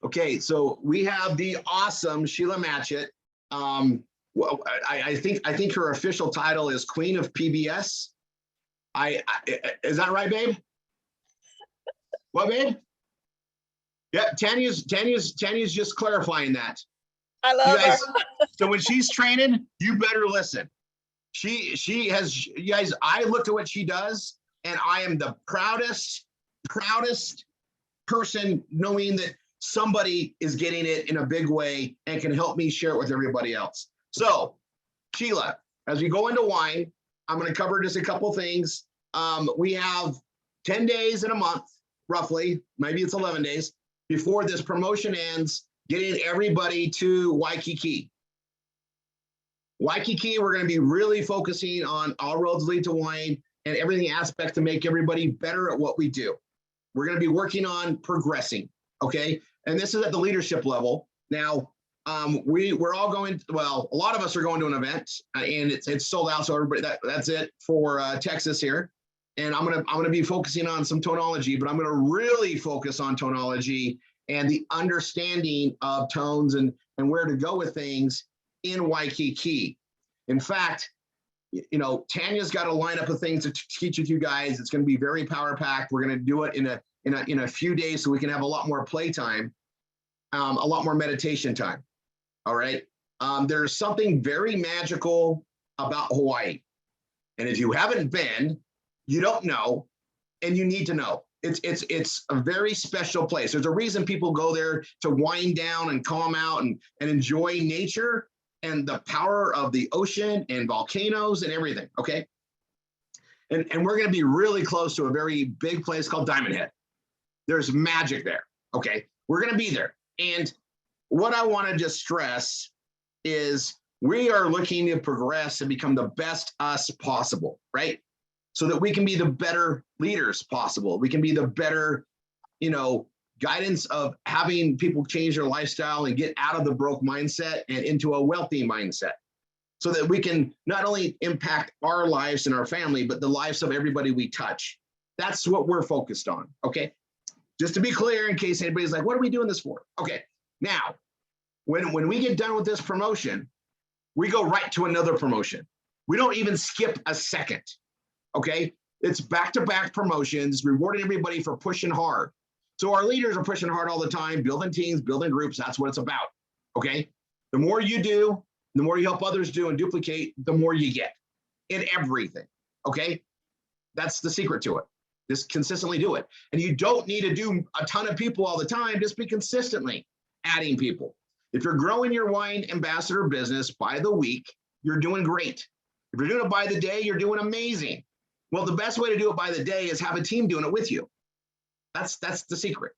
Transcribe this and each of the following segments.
Okay, so we have the awesome Sheila Matchett. Well, I think her official title is Queen of PBS. Is that right, babe? What, babe? Yeah, Tanya's just clarifying that. I love her. So when she's training, you better listen. She has, you guys, I looked at what she does, and I am the proudest person knowing that somebody is getting it in a big way and can help me share it with everybody else. So, Sheila, as we go into wine, I'm going to cover just a couple things. We have 10 days in a month, roughly, maybe it's 11 days, before this promotion ends, getting everybody to Waikiki. Waikiki, we're going to be really focusing on All Roads Lead to Wine and everything aspect to make everybody better at what we do. We're going to be working on progressing, okay? And this is at the leadership level. Now, we're all going, well, a lot of us are going to an event, and it's sold out, so everybody, that's it for Texas here. And I'm gonna be focusing on some tonology, but I'm gonna really focus on tonology and the understanding of tones and where to go with things in Waikiki. In fact, you know, Tanya's got a lineup of things to teach with you guys. It's going to be very power packed. We're going to do it in a few days so we can have a lot more play time, a lot more meditation time. All right. There's something very magical about Hawaii, and if you haven't been, you don't know, and you need to know. It's a very special place. There's a reason people go there to wind down and calm out and enjoy nature and the power of the ocean and volcanoes and everything, okay? And we're gonna be really close to a very big place called Diamond Head. There's magic there, okay? We're gonna be there. And what I wanna just stress is we are looking to progress and become the best us possible, right? So that we can be the better leaders possible. We can be the better, you know, guidance of having people change their lifestyle and get out of the broke mindset and into a wealthy mindset, so that we can not only impact our lives and our family, but the lives of everybody we touch. That's what we're focused on, okay? Just to be clear, in case anybody's like, what are we doing this for? Okay, now, when we get done with this promotion, we go right to another promotion. We don't even skip a second, okay? It's back-to-back promotions, rewarding everybody for pushing hard. So our leaders are pushing hard all the time, building teams, building groups. That's what it's about, okay? The more you do, the more you help others do and duplicate, the more you get in everything, okay? That's the secret to it. Just consistently do it. And you don't need to do a ton of people all the time. Just be consistently adding people. If you're growing your wine ambassador business by the week, you're doing great. If you're doing it by the day, you're doing amazing. Well, the best way to do it by the day is have a team doing it with you. That's the secret.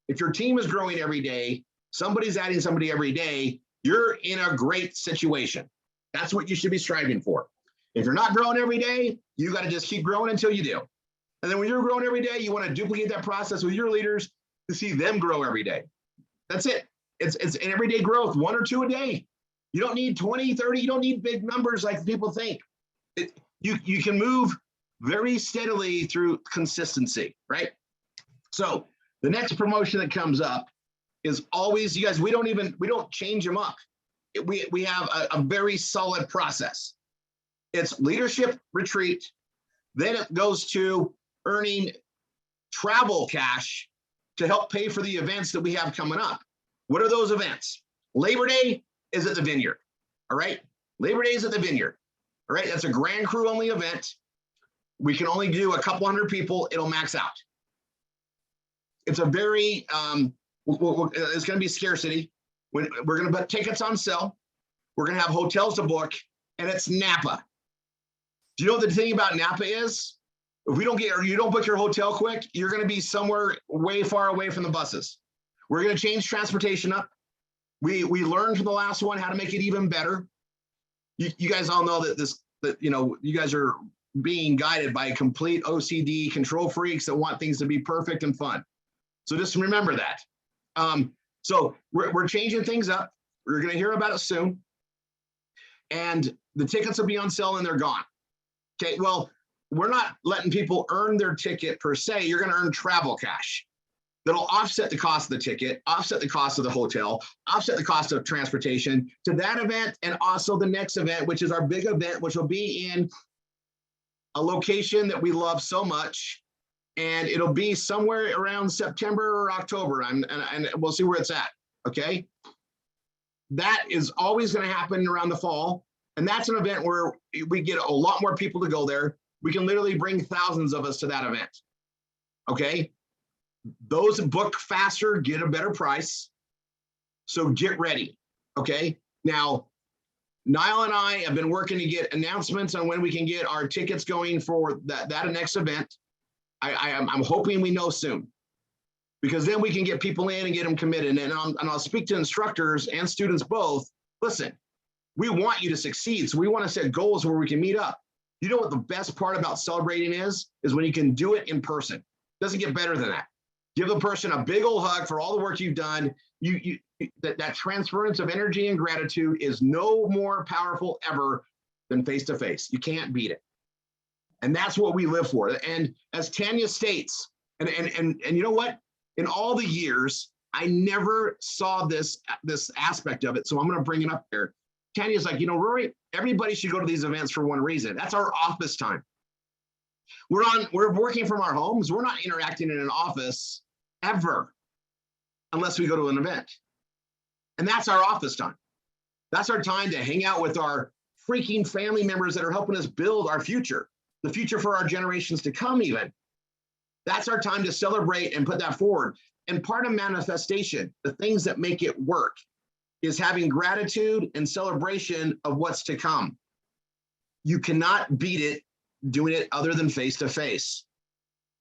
If your team is growing every day, somebody's adding somebody every day, you're in a great situation. That's what you should be striving for. If you're not growing every day, you got to just keep growing until you do. And then when you're growing every day, you want to duplicate that process with your leaders to see them grow every day. That's it. It's an everyday growth, 1 or 2 a day. You don't need 20, 30, you don't need big numbers like people think. You can move very steadily through consistency, right? So the next promotion that comes up is always, you guys, we don't change them up. We have a very solid process. It's leadership retreat. Then it goes to earning travel cash to help pay for the events that we have coming up. What are those events? Labor Day is at the Vineyard, all right? Labor Day is at the Vineyard, all right? That's a Grand Cru only event. We can only do a couple hundred people. It'll max out. It's a very, it's going to be scarcity. We're going to put tickets on sale. We're going to have hotels to book, and it's Napa. Do you know what the thing about Napa is? If we don't get, or you don't book your hotel quick, you're going to be somewhere way far away from the buses. We're going to change transportation up. We learned from the last one how to make it even better. You guys all know that you know, you guys are being guided by complete OCD control freaks that want things to be perfect and fun. So just remember that. So we're changing things up. We're going to hear about it soon. And the tickets will be on sale and they're gone. Okay, well, we're not letting people earn their ticket per se. You're going to earn travel cash. that'll offset the cost of the ticket, offset the cost of the hotel, offset the cost of transportation to that event, and also the next event, which is our big event, which will be in a location that we love so much. And it'll be somewhere around September or October, and we'll see where it's at, okay? That is always going to happen around the fall. And that's an event where we get a lot more people to go there. We can literally bring thousands of us to that event, okay? Those book faster get a better price. So get ready, okay? Now, Niall and I have been working to get announcements on when we can get our tickets going for that next event. I'm hoping we know soon, because then we can get people in and get them committed. And I'll speak to instructors and students both. Listen, we want you to succeed. So we want to set goals where we can meet up. You know what the best part about celebrating is when you can do it in person. It doesn't get better than that. Give the person a big old hug for all the work you've done. That transference of energy and gratitude is no more powerful ever than face-to-face. You can't beat it. And that's what we live for. And as Tanya states, and you know what? In all the years, I never saw this aspect of it. So I'm going to bring it up there. Tanya's like, Rory, everybody should go to these events for one reason. That's our office time. We're working from our homes. We're not interacting in an office ever unless we go to an event. And that's our office time. That's our time to hang out with our freaking family members that are helping us build our future, the future for our generations to come even. That's our time to celebrate and put that forward. And part of manifestation, the things that make it work, is having gratitude and celebration of what's to come. You cannot beat it doing it other than face-to-face.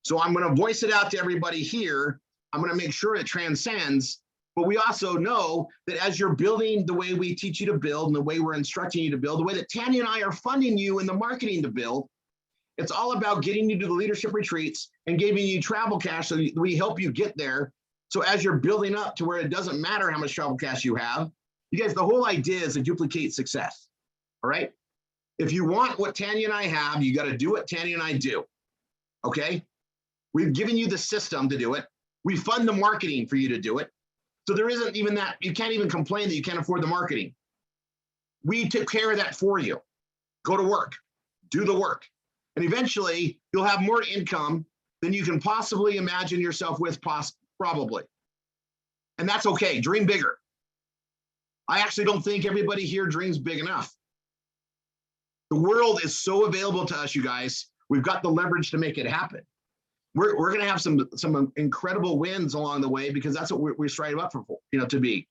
So I'm going to voice it out to everybody here. I'm going to make sure it transcends. But we also know that as you're building the way we teach you to build and the way we're instructing you to build, the way that Tanya and I are funding you in the marketing to build, it's all about getting you to the leadership retreats and giving you travel cash so we help you get there. So as you're building up to where it doesn't matter how much travel cash you have, you guys, the whole idea is to duplicate success, all right? If you want what Tanya and I have, you got to do what Tanya and I do, okay? We've given you the system to do it. We fund the marketing for you to do it. So there isn't even that, you can't even complain that you can't afford the marketing. We took care of that for you. Go to work, do the work. And eventually you'll have more income than you can possibly imagine yourself with, probably. And that's okay, dream bigger. I actually don't think everybody here dreams big enough. The world is so available to us, you guys. We've got the leverage to make it happen. We're going to have some incredible wins along the way, because that's what we strive up for, to be.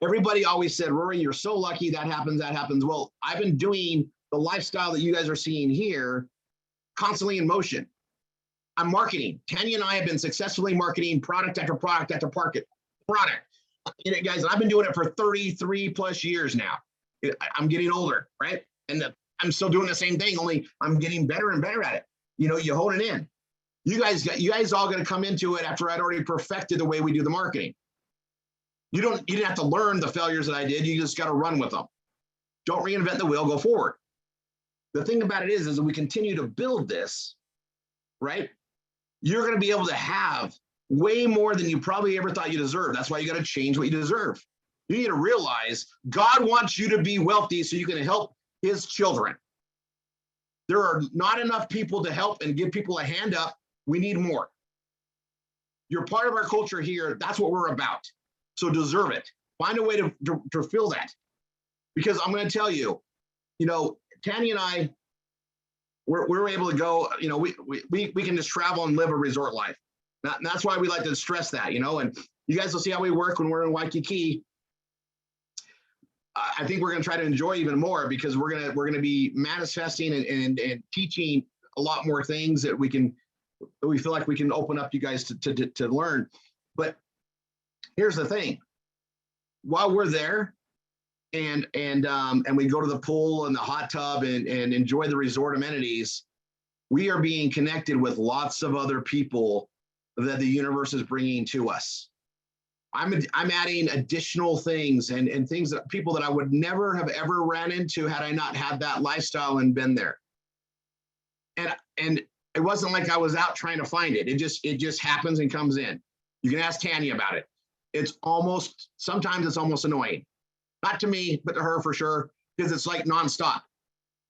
Everybody always said, Rory, you're so lucky that happens. Well, I've been doing the lifestyle that you guys are seeing here constantly in motion. I'm marketing. Tanya and I have been successfully marketing product after product after product. Guys, and I've been doing it for 33 plus years now. I'm getting older, right? And I'm still doing the same thing, only I'm getting better and better at it. You hold it in. You guys all going to come into it after I'd already perfected the way we do the marketing. You didn't have to learn the failures that I did. You just got to run with them. Don't reinvent the wheel, go forward. The thing about it is that we continue to build this, right? You're going to be able to have way more than you probably ever thought you deserved. That's why you got to change what you deserve. You need to realize God wants you to be wealthy so you can help his children. There are not enough people to help and give people a hand up. We need more. You're part of our culture here. That's what we're about. So deserve it. Find a way to fill that. Because I'm going to tell you, Tanya and I, we're able to go, we can just travel and live a resort life. And that's why we like to stress that, and you guys will see how we work when we're in Waikiki. I think we're going to try to enjoy even more, because we're going to be manifesting and teaching a lot more things that we feel like we can open up you guys to learn. But here's the thing: while we're there and we go to the pool and the hot tub and enjoy the resort amenities, we are being connected with lots of other people that the universe is bringing to us. I'm adding additional things and things that people that I would never have ever ran into had I not had that lifestyle and been there. And It wasn't like I was out trying to find it. It just happens and comes in. You can ask Tanya about it. Sometimes it's almost annoying. Not to me, but to her for sure, because it's like nonstop.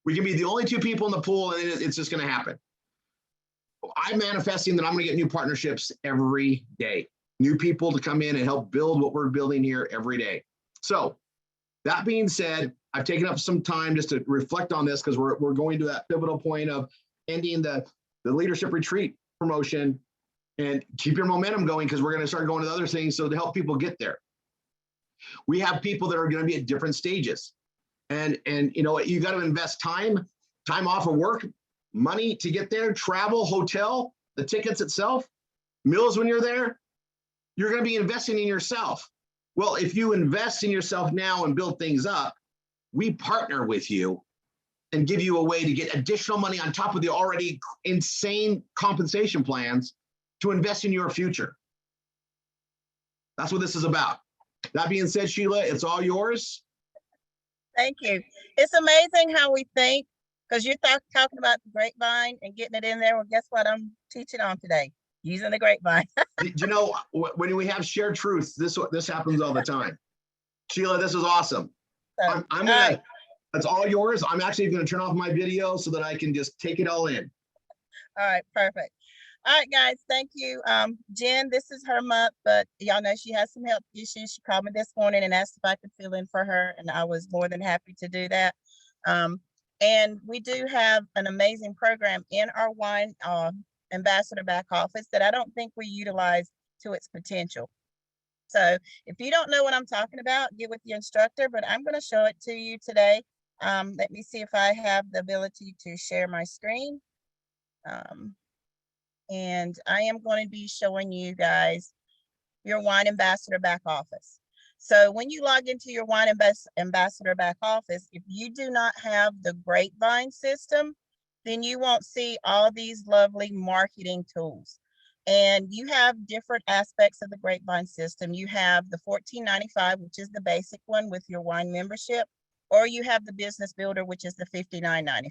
We can be the only two people in the pool and it's just going to happen. I'm manifesting that I'm going to get new partnerships every day. New people to come in and help build what we're building here every day. So that being said, I've taken up some time just to reflect on this because we're going to that pivotal point of ending the leadership retreat promotion and keep your momentum going because we're going to start going to other things so to help people get there. We have people that are going to be at different stages. And you know, you got to invest time off of work, money to get there, travel, hotel, the tickets itself, meals when you're there. You're going to be investing in yourself. Well, if you invest in yourself now and build things up, we partner with you and give you a way to get additional money on top of the already insane compensation plans to invest in your future. That's what this is about. That being said, Sheila, it's all yours. Thank you. It's amazing how we think, because you're talking about the grapevine and getting it in there. Well, guess what I'm teaching on today? Using the grapevine. You know, when we have shared truths, this happens all the time. Sheila, this is awesome. So, I'm gonna. That's all yours. I'm actually going to turn off my video so that I can just take it all in. All right, perfect. All right, guys, thank you. Jen, this is her month, but y'all know she has some health issues. She called me this morning and asked if I could fill in for her, and I was more than happy to do that. And we do have an amazing program in our wine ambassador back office that I don't think we utilize to its potential. So if you don't know what I'm talking about, get with the instructor, but I'm going to show it to you today. Let me see if I have the ability to share my screen. And I am going to be showing you guys your wine ambassador back office. So when you log into your wine ambassador back office, if you do not have the grapevine system, then you won't see all these lovely marketing tools. And you have different aspects of the grapevine system. You have the $14.95, which is the basic one with your wine membership, or you have the business builder, which is the $59.95.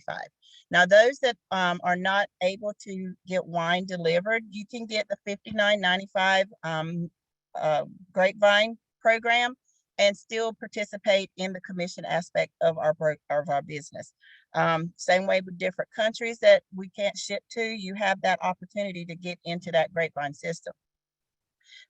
Now, those that are not able to get wine delivered, you can get the $59.95 grapevine program and still participate in the commission aspect of our business. Same way with different countries that we can't ship to, you have that opportunity to get into that grapevine system.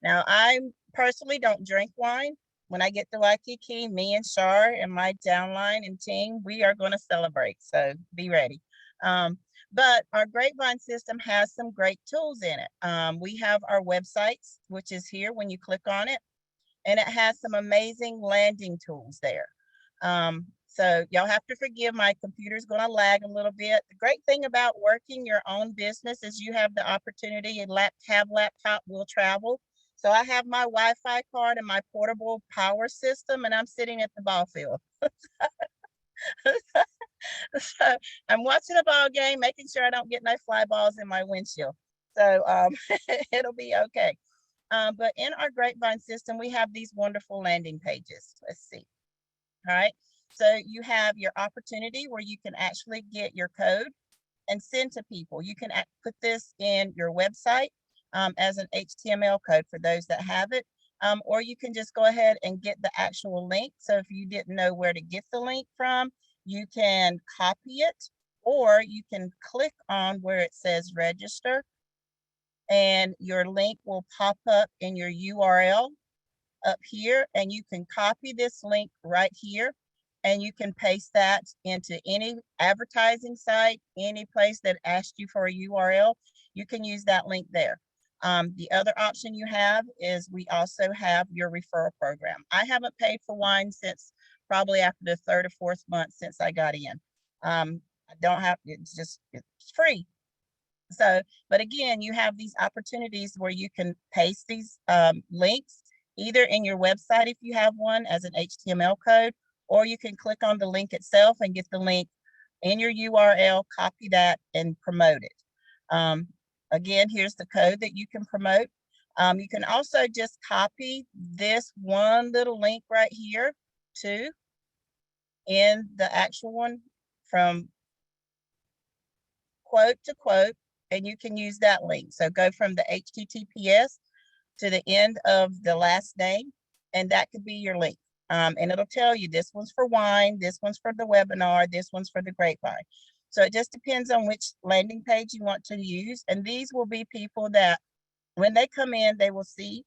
Now, I personally don't drink wine. When I get to Waikiki, me and Shar and my downline and team, we are going to celebrate. So be ready. But our grapevine system has some great tools in it. We have our websites, which is here when you click on it, and it has some amazing landing tools there. So y'all have to forgive, my computer's going to lag a little bit. The great thing about working your own business is you have the opportunity and have laptop will travel. So I have my Wi-Fi card and my portable power system, and I'm sitting at the ball field. So I'm watching a ball game, making sure I don't get no fly balls in my windshield. So it'll be okay. But in our grapevine system, we have these wonderful landing pages. Let's see. All right. So you have your opportunity where you can actually get your code and send to people. You can put this in your website as an HTML code for those that have it, or you can just go ahead and get the actual link. So if you didn't know where to get the link from, you can copy it, or you can click on where it says register, and your link will pop up in your URL up here, and you can copy this link right here, and you can paste that into any advertising site, any place that asked you for a URL. You can use that link there. The other option you have is we also have your referral program. I haven't paid for wine since probably after the 3rd or 4th month since I got in. I don't have, it's free. So, but again, you have these opportunities where you can paste these links either in your website if you have one as an HTML code, or you can click on the link itself and get the link in your URL, copy that, and promote it. Again, here's the code that you can promote. You can also just copy this one little link right here too in the actual one from quote to quote, and you can use that link. So go from the HTTPS to the end of the last name, and that could be your link. And it'll tell you this one's for wine, this one's for the webinar, this one's for the grapevine. So it just depends on which landing page you want to use. And these will be people that when they come in, they will see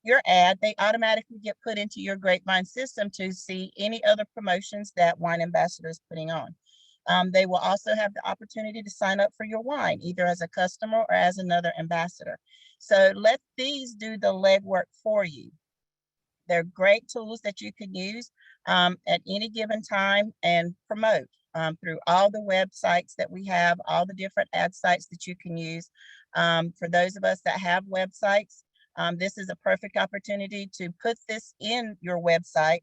your ad. They automatically get put into your grapevine system to see any other promotions that Wine Ambassador is putting on. They will also have the opportunity to sign up for your wine, either as a customer or as another ambassador. So let these do the legwork for you. They're great tools that you can use at any given time and promote through all the websites that we have, all the different ad sites that you can use. For those of us that have websites, this is a perfect opportunity to put this in your website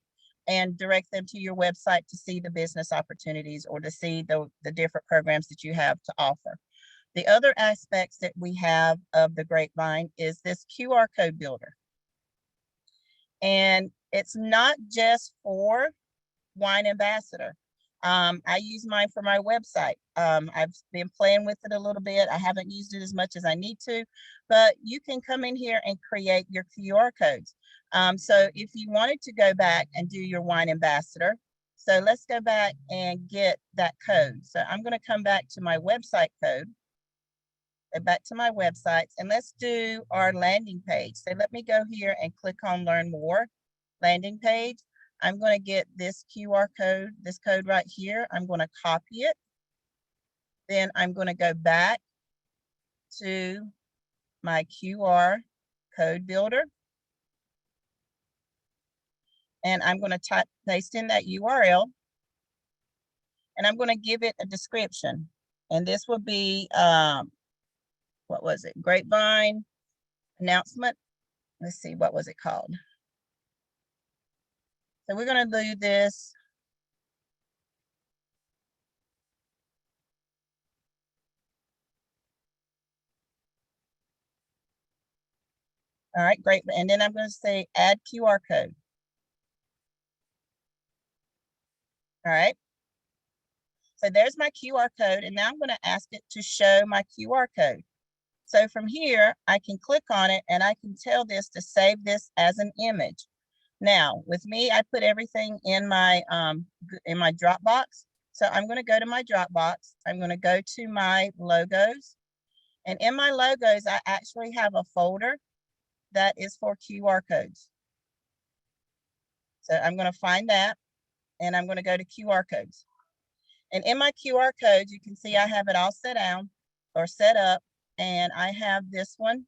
and direct them to your website to see the business opportunities or to see the different programs that you have to offer. The other aspects that we have of the Grapevine is this QR code builder. And it's not just for Wine Ambassador. I use mine for my website. I've been playing with it a little bit. I haven't used it as much as I need to, but you can come in here and create your QR codes. So if you wanted to go back and do your Wine Ambassador, so let's go back and get that code. So I'm going to come back to my website code, back to my websites, and let's do our landing page. So let me go here and click on Learn More landing page. I'm going to get this QR code, this code right here. I'm going to copy it. Then I'm going to go back to my QR code builder. And I'm going to paste in that URL. And I'm going to give it a description. And this will be, what was it? Grapevine announcement. Let's see, what was it called? So we're going to do this. All right, great. And then I'm going to say add QR code. All right. So there's my QR code. And now I'm going to ask it to show my QR code. So from here, I can click on it and I can tell this to save this as an image. Now, with me, I put everything in my Dropbox. So I'm going to go to my Dropbox. I'm going to go to my logos. And in my logos, I actually have a folder that is for QR codes. So I'm going to find that and I'm going to go to QR codes. And in my QR codes, you can see I have it all set down or set up. And I have this one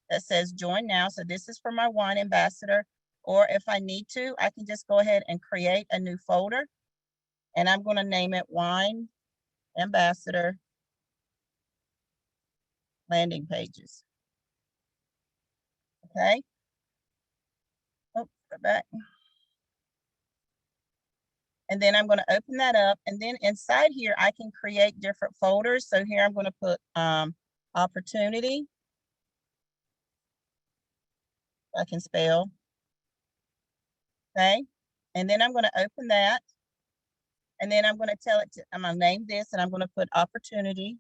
that says join now. So this is for my Wine Ambassador. Or if I need to, I can just go ahead and create a new folder. And I'm going to name it Wine Ambassador Landing Pages. Okay. Oh, go back. And then I'm going to open that up. And then inside here, I can create different folders. So here I'm going to put opportunity. I can spell. Okay. And then I'm going to open that. And then I'm going to tell it to, I'm going to name this and I'm going to put opportunity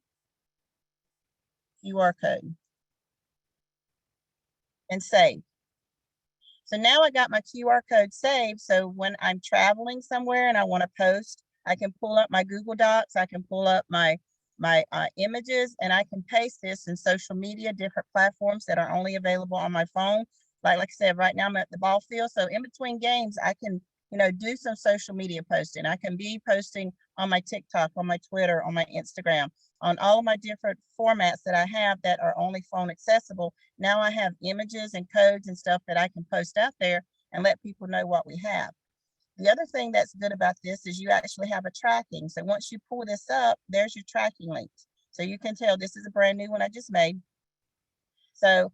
QR code and save. So now I got my QR code saved. So when I'm traveling somewhere and I want to post, I can pull up my Google Docs. I can pull up my images and I can paste this in social media, different platforms that are only available on my phone. Like I said, right now I'm at the ball field. So in between games, I can, do some social media posting. I can be posting on my TikTok, on my Twitter, on my Instagram, on all of my different formats that I have that are only phone accessible. Now I have images and codes and stuff that I can post out there and let people know what we have. The other thing that's good about this is you actually have a tracking. So once you pull this up, there's your tracking links. So you can tell this is a brand new one I just made. So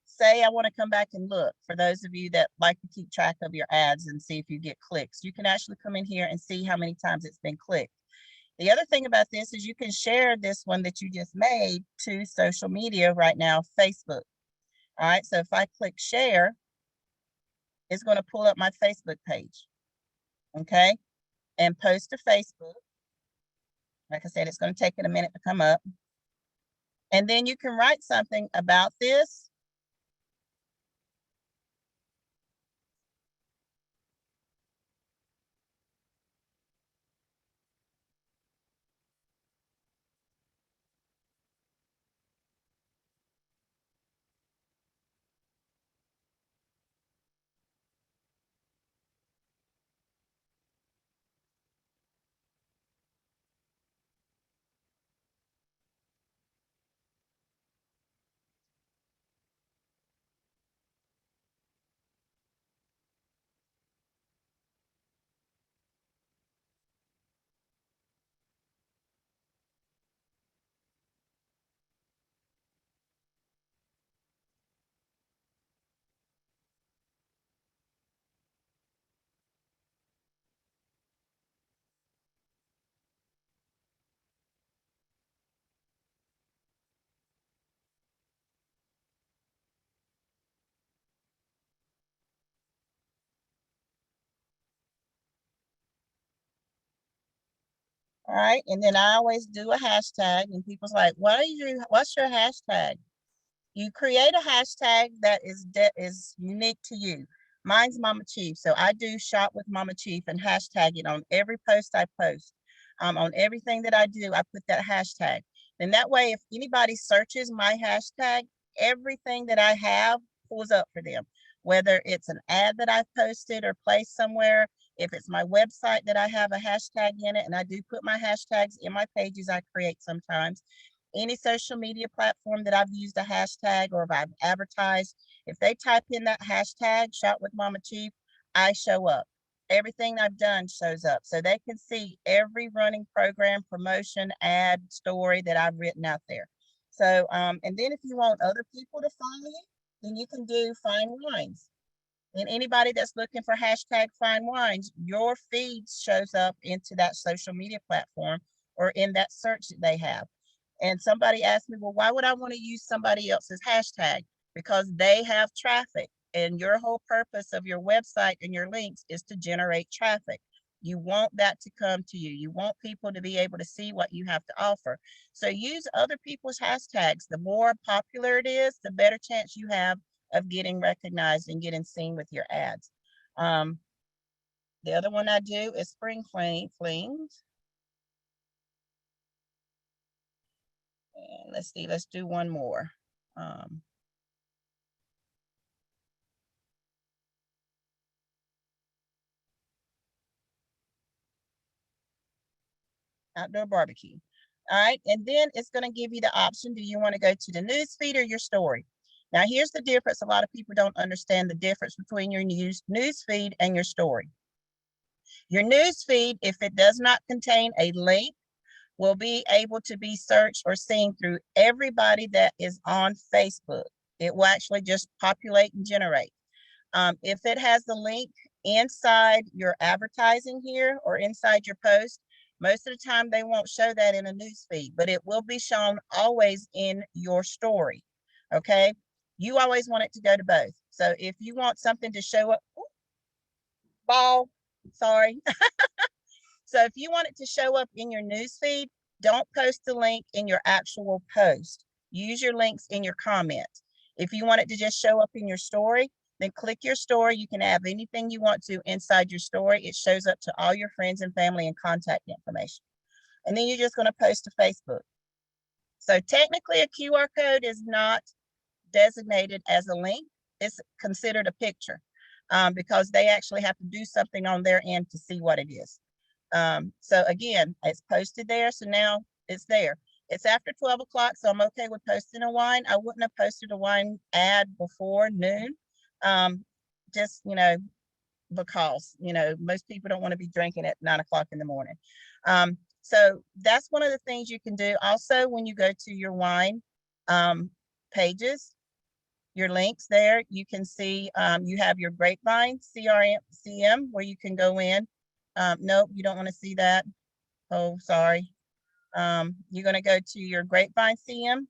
say I want to come back and look, for those of you that like to keep track of your ads and see if you get clicks, you can actually come in here and see how many times it's been clicked. The other thing about this is you can share this one that you just made to social media right now, Facebook. All right, so if I click share, it's going to pull up my Facebook page. Okay, and post to Facebook. Like I said, it's going to take it a minute to come up. And then you can write something about this. All right. And then I always do a hashtag, and people's like, what's your hashtag? You create a hashtag that is unique to you. Mine's Mama Chief. So I do shop with Mama Chief and hashtag it on every post I post. On everything that I do, I put that hashtag. And that way, if anybody searches my hashtag, everything that I have pulls up for them. Whether it's an ad that I've posted or placed somewhere, if it's my website that I have a hashtag in it, and I do put my hashtags in my pages I create sometimes. Any social media platform that I've used a hashtag or if I've advertised, if they type in that hashtag, Shop with Mama Chief, I show up. Everything I've done shows up. So they can see every running program, promotion, ad, story that I've written out there. So, and then if you want other people to follow you, then you can do Fine Wines. And anybody that's looking for hashtag Fine Wines, your feed shows up into that social media platform or in that search that they have. And somebody asked me, well, why would I want to use somebody else's hashtag? Because they have traffic, and your whole purpose of your website and your links is to generate traffic. You want that to come to you. You want people to be able to see what you have to offer. So use other people's hashtags. The more popular it is, the better chance you have of getting recognized and getting seen with your ads. The other one I do is spring flings. And let's see, let's do one more. Outdoor barbecue. All right, and then it's going to give you the option. Do you want to go to the news feed or your story? Now, here's the difference. A lot of people don't understand the difference between your news feed and your story. Your news feed, if it does not contain a link, will be able to be searched or seen through everybody that is on Facebook. It will actually just populate and generate. If it has the link inside your advertising here or inside your post, most of the time they won't show that in a news feed, but it will be shown always in your story. Okay. You always want it to go to both. So if you want something to show up, ball, sorry. So if you want it to show up in your news feed, don't post the link in your actual post. Use your links in your comments. If you want it to just show up in your story, then click your story. You can add anything you want to inside your story. It shows up to all your friends and family and contact information. And then you're just going to post to Facebook. So technically a QR code is not designated as a link. It's considered a picture because they actually have to do something on their end to see what it is. So again, it's posted there. So now it's there. It's after 12 o'clock, so I'm okay with posting a wine. I wouldn't have posted a wine ad before noon. Just, because, most people don't want to be drinking at 9 o'clock in the morning. So that's one of the things you can do. Also, when you go to your wine pages, your links there, you can see you have your grapevine CM where you can go in. Nope, you don't want to see that. Oh, sorry. You're going to go to your grapevine CM,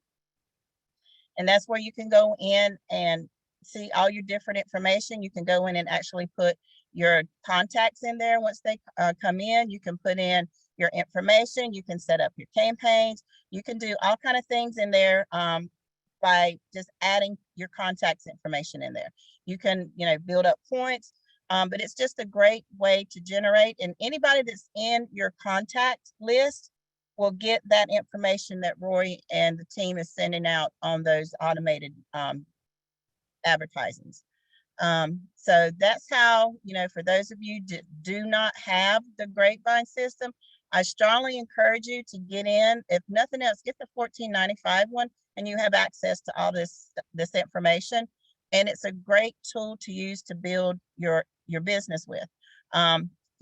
and that's where you can go in and see all your different information. You can go in and actually put your contacts in there once they come in. You can put in your information. You can set up your campaigns. You can do all kind of things in there by just adding your contacts information in there. You can, build up points, but it's just a great way to generate. And anybody that's in your contact list will get that information that Roy and the team is sending out on those automated advertisements. So that's how, for those of you that do not have the Grapevine system, I strongly encourage you to get in. If nothing else, get the $14.95 one, and you have access to all this information. And it's a great tool to use to build your business with.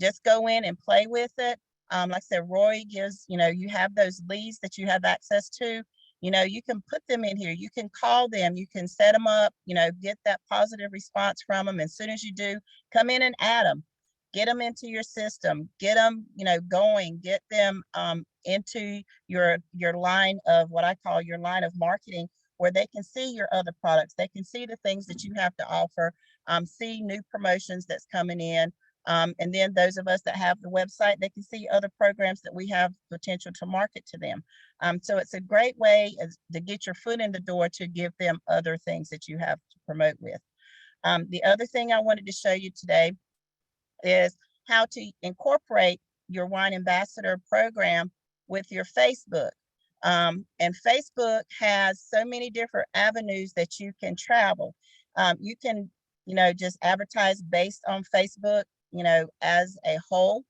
Just go in and play with it. Like I said, Roy gives, you have those leads that you have access to. You can put them in here. You can call them. You can set them up, get that positive response from them. As soon as you do, come in and add them. Get them into your system. Get them, going. Get them into your line of what I call your line of marketing, where they can see your other products. They can see the things that you have to offer, see new promotions that's coming in. And then those of us that have the website, they can see other programs that we have potential to market to them. So it's a great way to get your foot in the door to give them other things that you have to promote with. The other thing I wanted to show you today is how to incorporate your wine ambassador program with your Facebook. And Facebook has so many different avenues that you can travel. You can, just advertise based on Facebook, as a whole.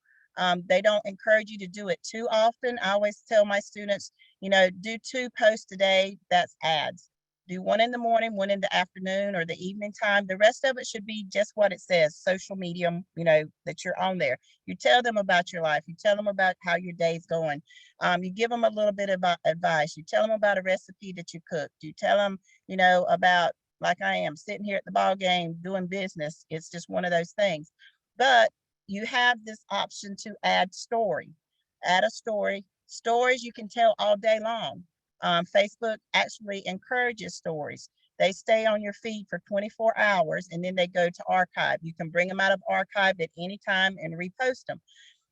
They don't encourage you to do it too often. I always tell my students, do 2 posts a day, that's ads. Do one in the morning, one in the afternoon or the evening time. The rest of it should be just what it says, social media, that you're on there. You tell them about your life. You tell them about how your day's going. You give them a little bit of advice. You tell them about a recipe that you cooked. You tell them, about, like I am, sitting here at the ball game doing business. It's just one of those things. But you have this option to add story. Add a story. Stories you can tell all day long. Facebook actually encourages stories. They stay on your feed for 24 hours and then they go to archive. You can bring them out of archive at any time and repost them.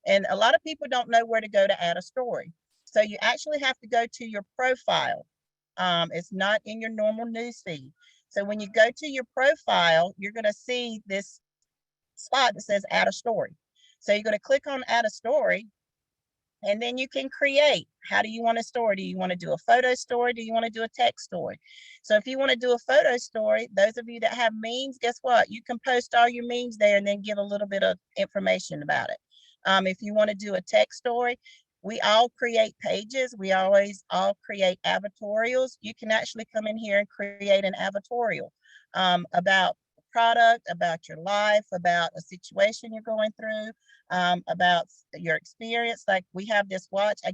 And a lot of people don't know where to go to add a story. So you actually have to go to your profile. It's not in your normal news feed. So when you go to your profile, you're going to see this spot that says add a story. So you're going to click on add a story. And then you can create. How do you want a story? Do you want to do a photo story? Do you want to do a text story? So if you want to do a photo story, those of you that have memes, guess what? You can post all your memes there and then give a little bit of information about it. If you want to do a text story, we all create pages. We always all create avatorials. You can actually come in here and create an avatorial about product, about your life, about a situation you're going through, about your experience. Like we have this watch. I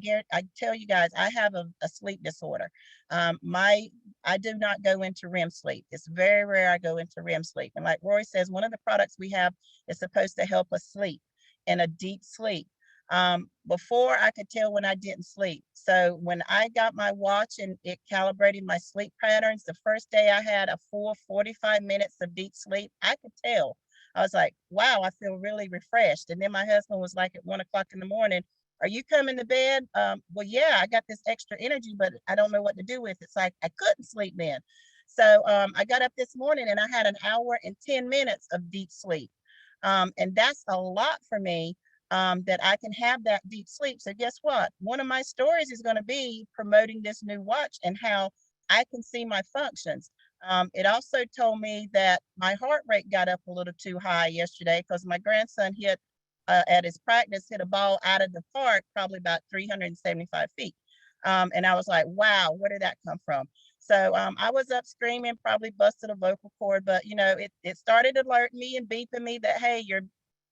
tell you guys, I have a sleep disorder. I do not go into REM sleep. It's very rare I go into REM sleep. And like Roy says, one of the products we have is supposed to help us sleep in a deep sleep. Before I could tell when I didn't sleep. So when I got my watch and it calibrated my sleep patterns, the first day I had a full 45 minutes of deep sleep, I could tell. I was like, wow, I feel really refreshed. And then my husband was like at 1 o'clock in the morning, are you coming to bed? Well, yeah, I got this extra energy, but I don't know what to do with it. It's like I couldn't sleep then. So I got up this morning and I had an hour and 10 minutes of deep sleep. And that's a lot for me. That I can have that deep sleep. So guess what? One of my stories is going to be promoting this new watch and how I can see my functions. It also told me that my heart rate got up a little too high yesterday because my grandson hit at his practice, hit a ball out of the park, probably about 375 feet. And I was like, wow, where did that come from? So I was up screaming, probably busted a vocal cord, but it started alerting me and beeping me that, hey, your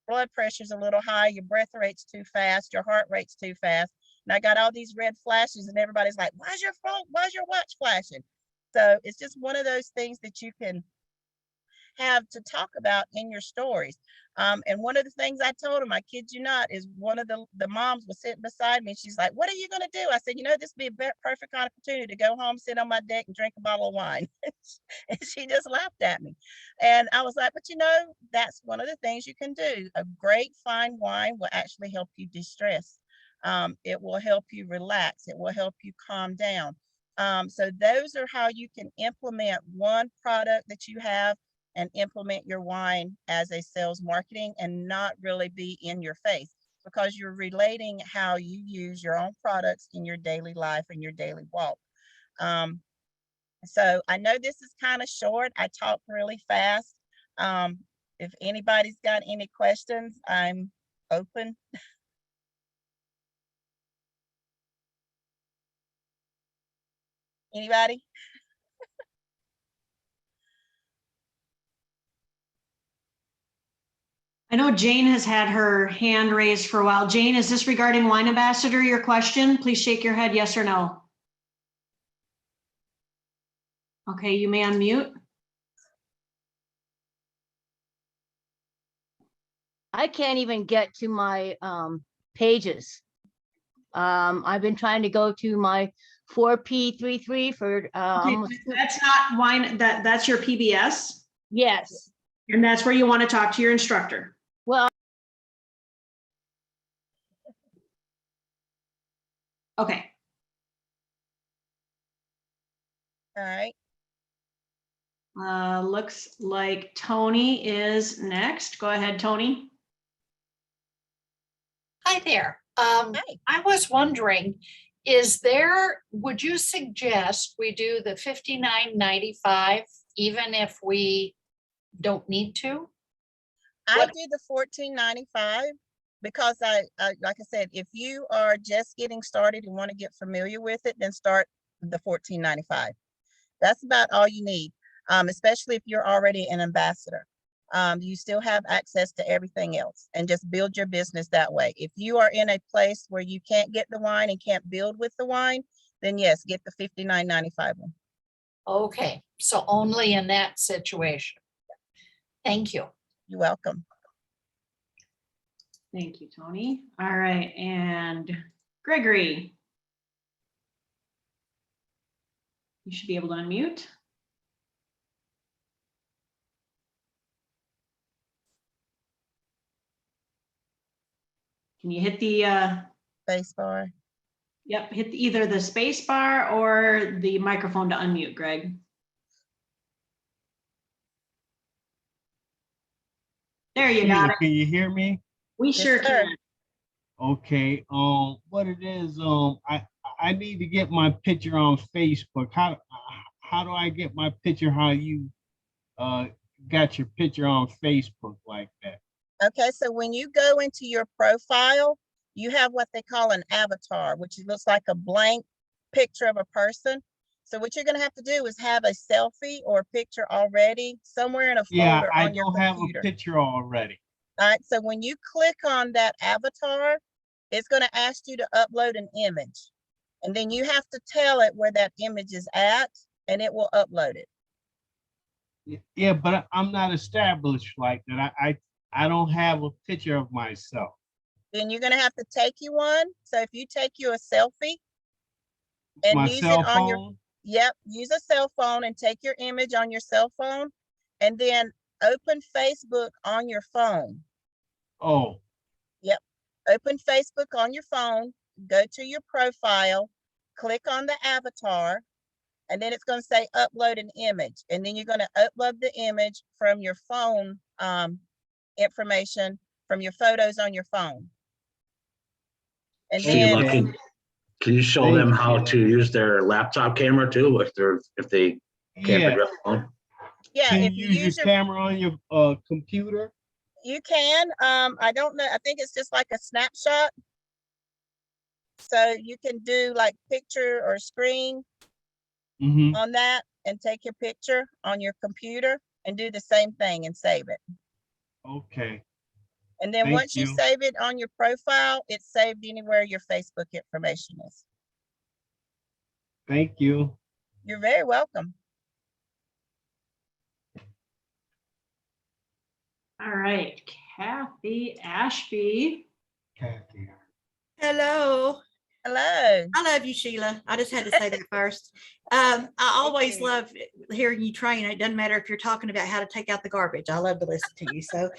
blood pressure's a little high, your breath rate's too fast, your heart rate's too fast. And I got all these red flashes and everybody's like, why's your watch flashing? So it's just one of those things that you can have to talk about in your stories. And one of the things I told him, I kid you not, is one of the moms was sitting beside me. And she's like, what are you going to do? I said, this would be a perfect opportunity to go home, sit on my deck and drink a bottle of wine. And she just laughed at me. And I was like, but that's one of the things you can do. A great fine wine will actually help you de-stress. It will help you relax. It will help you calm down. So those are how you can implement one product that you have and implement your wine as a sales marketing and not really be in your face, because you're relating how you use your own products in your daily life and your daily walk. So I know this is kind of short. I talk really fast. If anybody's got any questions, I'm open. Anybody? I know Jane has had her hand raised for a while. Jane, is this regarding Wine Ambassador, your question? Please shake your head, yes or no. Okay, you may unmute. I can't even get to my pages. I've been trying to go to my 4P33 for Okay, almost that's not wine, that's your PBS, yes. and that's where you want to talk to your instructor. Well, Okay. All right. Looks like Tony is next. Go ahead, Tony. Hi there. Hi. I was wondering, would you suggest we do the $59.95 even if we don't need to? I What- do the $14.95 because I like I said, if you are just getting started and want to get familiar with it, then start the $14.95. That's about all you need, especially if you're already an ambassador. You still have access to everything else, and just build your business that way. If you are in a place where you can't get the wine and can't build with the wine, then yes, get the $59.95 one. Okay, so only in that situation. Thank you. You're welcome. Thank you, Tony. All right, and Gregory. You should be able to unmute. Can you hit the, Space bar. yep, hit either the space bar or the microphone to unmute, Greg. There you got it. Can you hear me? We Yes, sure sir. can. Okay. What it is, I need to get my picture on Facebook. How do I get my picture? How you got your picture on Facebook like that? Okay, so when you go into your profile, you have what they call an avatar, which looks like a blank picture of a person. So what you're gonna have to do is have a selfie or a picture already somewhere in a Yeah, folder I on your don't have a computer. picture already. All right, so when you click on that avatar, it's gonna ask you to upload an image. And then you have to tell it where that image is at, and it will upload it. Yeah, but I'm not established like that. I don't have a picture of myself. Then you're gonna have to take you one. So if you take you a selfie and My use cell it on your, phone. yep, use a cell phone and take your image on your cell phone, and then open Facebook on your phone. Oh, Open Facebook on your phone, go to your profile, click on the avatar, and then it's going to say upload an image. And then you're going to upload the image from your phone information, from your photos on your phone. And Sheila, then, can you show them how to use their laptop camera too, if they can't yeah. figure out the phone? yeah, Can if you you use your camera on your computer? you can, I don't know, I think it's just like a snapshot. So you can do like picture or screen Mm-hmm. on that and take your picture on your computer and do the same thing and save it. Okay. And then Thank once you you. save it on your profile, it's saved anywhere your Facebook information is. Thank you. You're very welcome. All right, Kathy Ashby. Kathy. Hello. Hello. I love you, Sheila. I just had to say that first. I always too. love hearing you train. It doesn't matter if you're talking about how to take out the garbage. I love to listen to you. So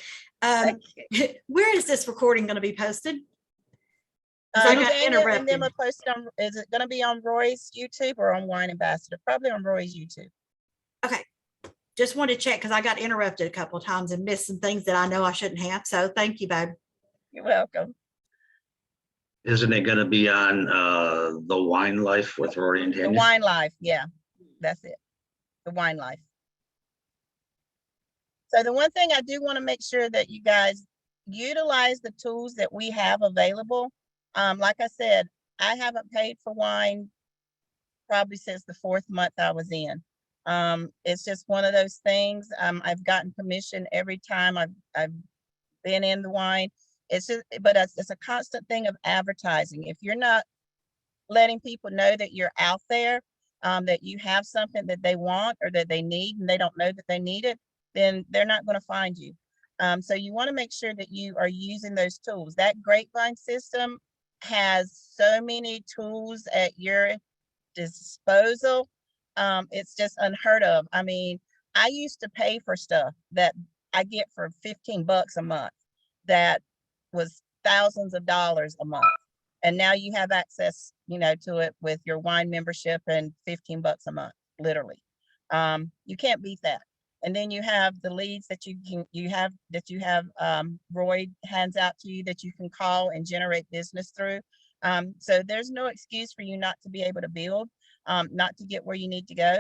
Thank you. where is this recording going to be posted? 'Cause I got Daniel and them interrupted. will post on, is it gonna be on Roy's YouTube or on Wine Ambassador? Probably on Roy's YouTube. Okay. Just wanted to check because I got interrupted a couple of times and missed some things that I know I shouldn't have. So thank you, babe. You're welcome. Isn't it gonna be on the Wine Life with Rory and The Tanya? Wine Life, yeah, that's it. The Wine Life. So the one thing I do want to make sure that you guys utilize the tools that we have available. Like I said, I haven't paid for wine probably since the 4th month I was in. It's just one of those things. I've gotten permission every time I've been in the wine. It's just, but it's a constant thing of advertising. If you're not letting people know that you're out there, that you have something that they want or that they need and they don't know that they need it, then they're not going to find you. So you want to make sure that you are using those tools. That grapevine system has so many tools at your disposal. It's just unheard of. I mean, I used to pay for stuff that I get for $15 a month. That was thousands of dollars a month. And now you have access, to it with your wine membership and $15 a month, literally. You can't beat that. And then you have the leads that you have Roy hands out to you that you can call and generate business through. So there's no excuse for you not to be able to build, not to get where you need to go.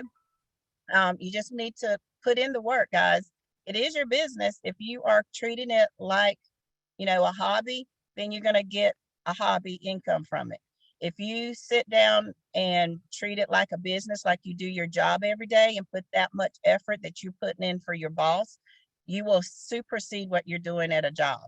You just need to put in the work, guys. It is your business. If you are treating it like, a hobby, then you're going to get a hobby income from it. If you sit down and treat it like a business, like you do your job every day and put that much effort that you're putting in for your boss, you will supersede what you're doing at a job.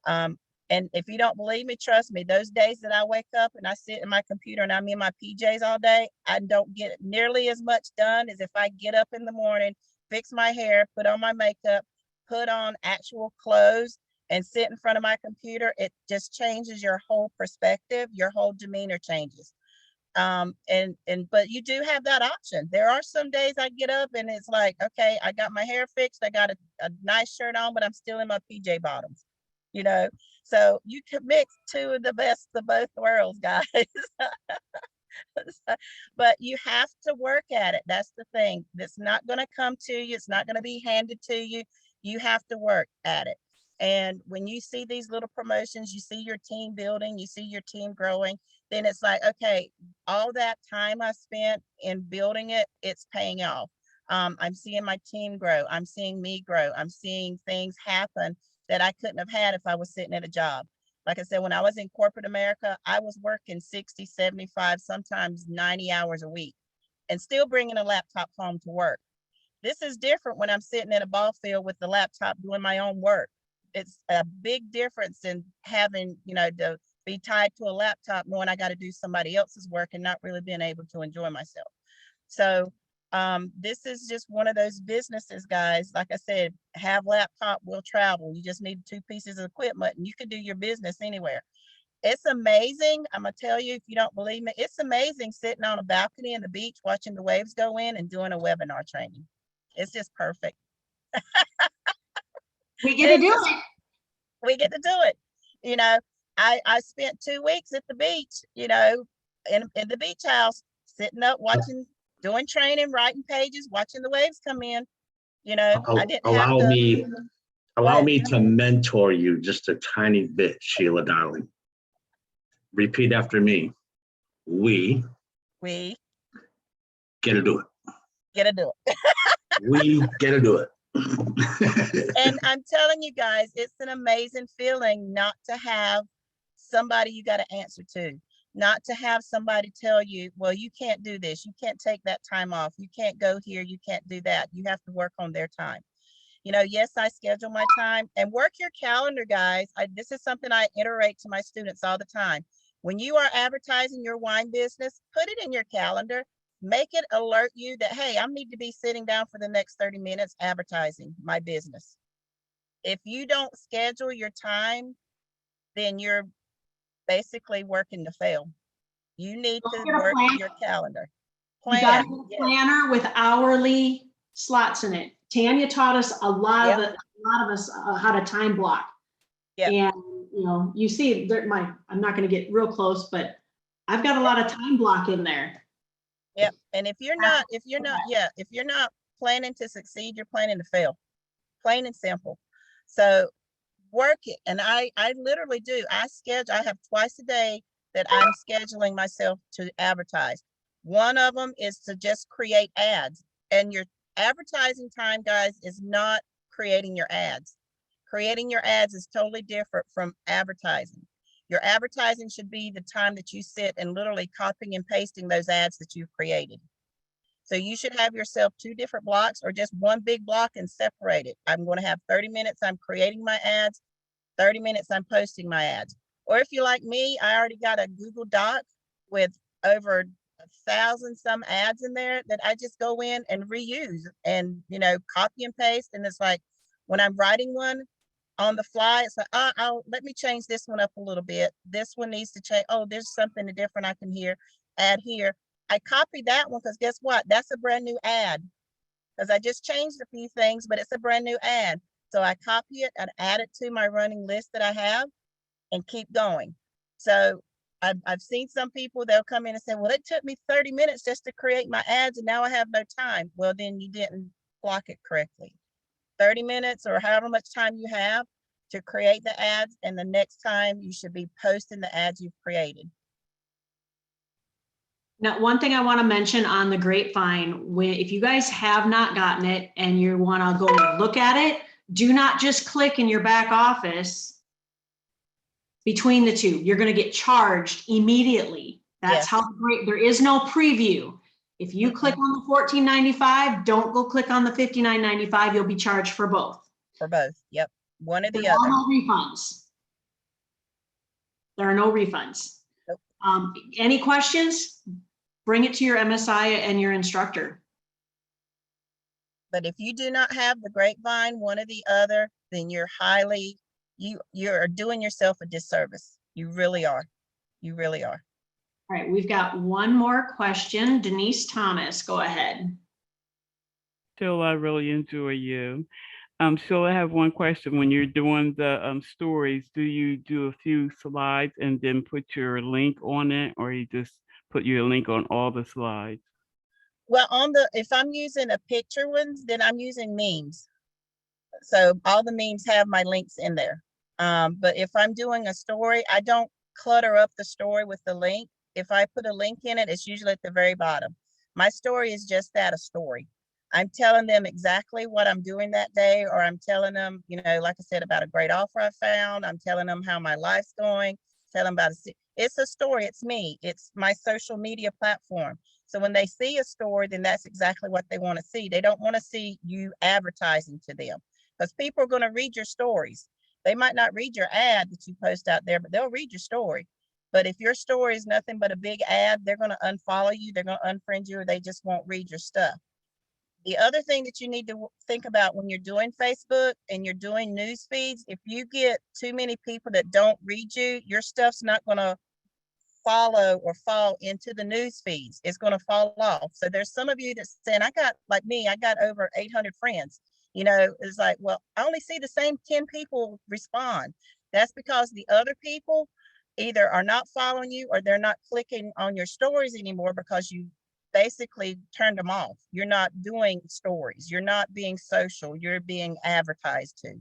And if you don't believe me, trust me, those days that I wake up and I sit in my computer and I'm in my PJs all day, I don't get nearly as much done as if I get up in the morning, fix my hair, put on my makeup, put on actual clothes, and sit in front of my computer. It just changes your whole perspective. Your whole demeanor changes. But you do have that option. There are some days I get up and it's like, okay, I got my hair fixed. I got a nice shirt on, but I'm still in my PJ bottoms, So you can mix two of the best of both worlds, guys. But you have to work at it. That's the thing. It's not going to come to you. It's not going to be handed to you. You have to work at it. And when you see these little promotions, you see your team building, you see your team growing, then it's like, okay, all that time I spent in building it, it's paying off. I'm seeing my team grow. I'm seeing me grow. I'm seeing things happen that I couldn't have had if I was sitting at a job. Like I said, when I was in corporate America, I was working 60, 75, sometimes 90 hours a week and still bringing a laptop home to work. This is different when I'm sitting in a ball field with the laptop doing my own work. It's a big difference in having, to be tied to a laptop, knowing I got to do somebody else's work and not really being able to enjoy myself. So this is just one of those businesses, guys. Like I said, have laptop, will travel. You just need 2 pieces of equipment and you can do your business anywhere. It's amazing. I'm going to tell you, if you don't believe me, it's amazing sitting on a balcony in the beach, watching the waves go in and doing a webinar training. It's just perfect. We get to do it. We get to do it. I spent 2 weeks at the beach, in the beach house, sitting up, watching, doing training, writing pages, watching the waves come in. I didn't Allow What? me to mentor you just a tiny bit, Sheila, darling. Repeat after me. We get to do it. Get to do it. We get to do it. And I'm telling you guys, it's an amazing feeling not to have somebody you got to answer to, not to have somebody tell you, well, you can't do this. You can't take that time off. You can't go here. You can't do that. You have to work on their time. Yes, I schedule my time and work your calendar, guys. This is something I iterate to my students all the time. When you are advertising your wine business, put it in your calendar. Make it alert you that, hey, I need to be sitting down for the next 30 minutes advertising my business. If you don't schedule your time, then you're basically working to fail. You need to work your calendar. You got a planner with hourly slots in it. Tanya taught us a lot of us how to time block. Yeah. And, you know, you see there, I'm not gonna get real close, but I've got a lot of time block in there. Yep. And if you're not planning to succeed, you're planning to fail. Plain and simple. So work it. And I literally do. I have twice a day that I'm scheduling myself to advertise. One of them is to just create ads. And your advertising time, guys, is not creating your ads. Creating your ads is totally different from advertising. Your advertising should be the time that you sit and literally copying and pasting those ads that you've created. So you should have yourself 2 different blocks or just one big block and separate it. I'm going to have 30 minutes I'm creating my ads, 30 minutes I'm posting my ads. Or if you're like me, I already got a Google Doc with over 1,000 some ads in there that I just go in and reuse and, you know, copy and paste. And it's like when I'm writing one on the fly, it's like, let me change this one up a little bit. This one needs to change. Oh, there's something different I can add here. I copied that one because guess what? That's a brand new ad because I just changed a few things, but it's a brand new ad. So I copy it and add it to my running list that I have and keep going. So I've seen some people, they'll come in and say, well, it took me 30 minutes just to create my ads and now I have no time. Well, then you didn't block it correctly. 30 minutes or however much time you have to create the ads, and the next time you should be posting the ads you've created. Now, one thing I want to mention on the Grapevine, if you guys have not gotten it and you want to go look at it, do not just click in your back office between the two. You're going to get charged immediately. That's how great. There is no preview. If you click on the $14.95, don't go click on the $59.95. You'll be charged for both. For both. Yep. One or the There other. are no refunds. There are no refunds. Nope. Any questions? Bring it to your MSI and your instructor. But if you do not have the Grapevine, one or the other, then you're doing yourself a disservice. You really are. You really are. All right, we've got one more question. Denise Thomas, go ahead. Still, I really enjoy you. So I have one question. When you're doing the stories, do you do a few slides and then put your link on it, or you just put your link on all the slides? Well, if I'm using a picture ones, then I'm using memes. So all the memes have my links in there. But if I'm doing a story, I don't clutter up the story with the link. If I put a link in it, it's usually at the very bottom. My story is just that, a story. I'm telling them exactly what I'm doing that day, or I'm telling them, you know, like I said, about a great offer I found. I'm telling them how my life's going, tell them about it's a story. It's me. It's my social media platform. So when they see a story, then that's exactly what they want to see. They don't want to see you advertising to them, because people are going to read your stories. They might not read your ad that you post out there, but they'll read your story. But if your story is nothing but a big ad, they're going to unfollow you. They're going to unfriend you, or they just won't read your stuff. The other thing that you need to think about when you're doing Facebook and you're doing news feeds, if you get too many people that don't read you, your stuff's not going to follow or fall into the news feeds. It's going to fall off. So there's some of you that's saying, I got over 800 friends. You know, it's like, well, I only see the same 10 people respond. That's because the other people either are not following you or they're not clicking on your stories anymore because you basically turned them off. You're not doing stories. You're not being social. You're being advertised to,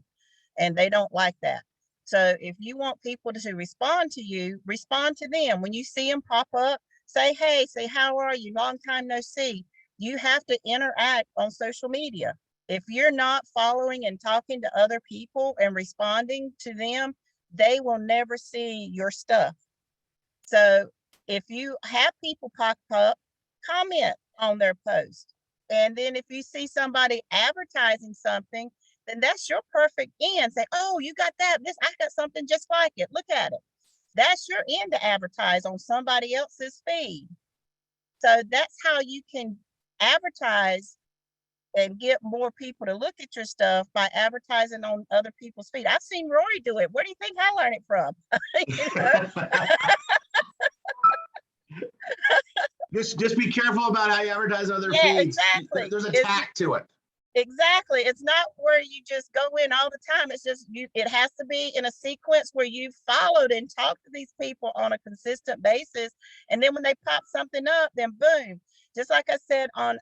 and they don't like that. So if you want people to respond to you, respond to them. When you see them pop up, say, hey, say, how are you? Long time no see. You have to interact on social media. If you're not following and talking to other people and responding to them, they will never see your stuff. So if you have people pop up, comment on their post. And then if you see somebody advertising something, then that's your perfect end. Say, oh, you got that. I got something just like it. Look at it. That's your end to advertise on somebody else's feed. So that's how you can advertise and get more people to look at your stuff, by advertising on other people's feed. I've seen Rory do it. Where do you think I learned it from? Just be careful about how you advertise on other feeds. Exactly. There's a tack to it. Exactly. It's not where you just go in all the time. It's just it has to be in a sequence where you followed and talked to these people on a consistent basis. And then when they pop something up, then boom. Just like I said on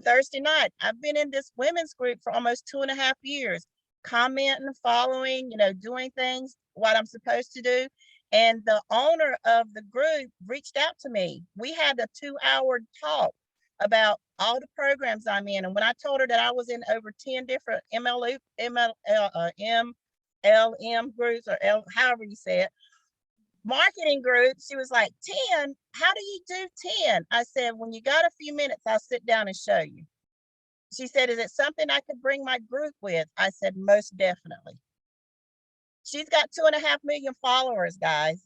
Thursday night, I've been in this women's group for almost 2.5 years, commenting, following, doing things, what I'm supposed to do. And the owner of the group reached out to me. We had a 2-hour talk about all the programs I'm in. And when I told her that I was in over 10 different MLM groups, or however you say it, marketing groups, she was like, 10? How do you do 10? I said, when you got a few minutes, I'll sit down and show you. She said, is it something I could bring my group with? I said, most definitely. She's got 2.5 million followers, guys.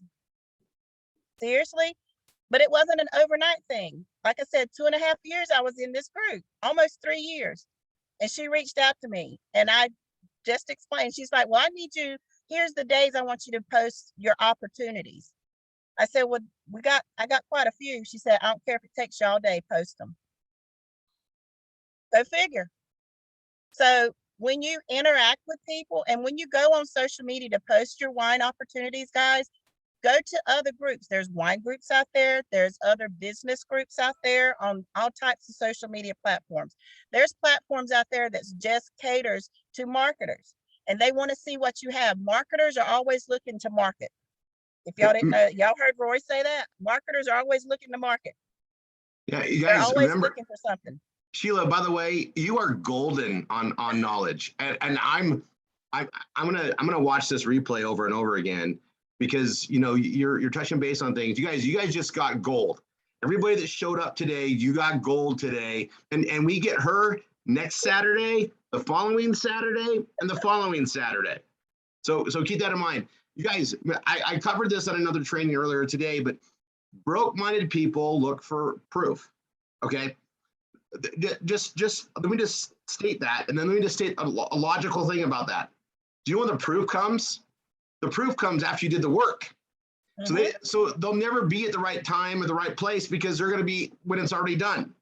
Seriously? But it wasn't an overnight thing. Like I said, 2.5 years I was in this group, almost 3 years. And she reached out to me and I just explained. She's like, well, I need you. Here's the days I want you to post your opportunities. I said, well, I got quite a few. She said, I don't care if it takes you all day, post them. Go figure. So when you interact with people and when you go on social media to post your wine opportunities, guys, go to other groups. There's wine groups out there. There's other business groups out there on all types of social media platforms. There's platforms out there that just caters to marketers and they want to see what you have. Marketers are always looking to market. If y'all didn't know, y'all heard Roy say that. Marketers are always looking to market. Yeah, you They're guys always remember, looking for something. Sheila, by the way, you are golden on knowledge. And I'm gonna watch this replay over and over again because you're touching base on things. You guys just got gold. Everybody that showed up today, you got gold today. And we get her next Saturday, the following Saturday, and the following Saturday. So keep that in mind. You guys, I covered this on another training earlier today, but broke-minded people look for proof. Okay. Just let me just state that, and then let me just state a logical thing about that. Do you know when the proof comes? The proof comes after you did the work. So they'll never be at the right time or the right place because they're going to be when it's already done.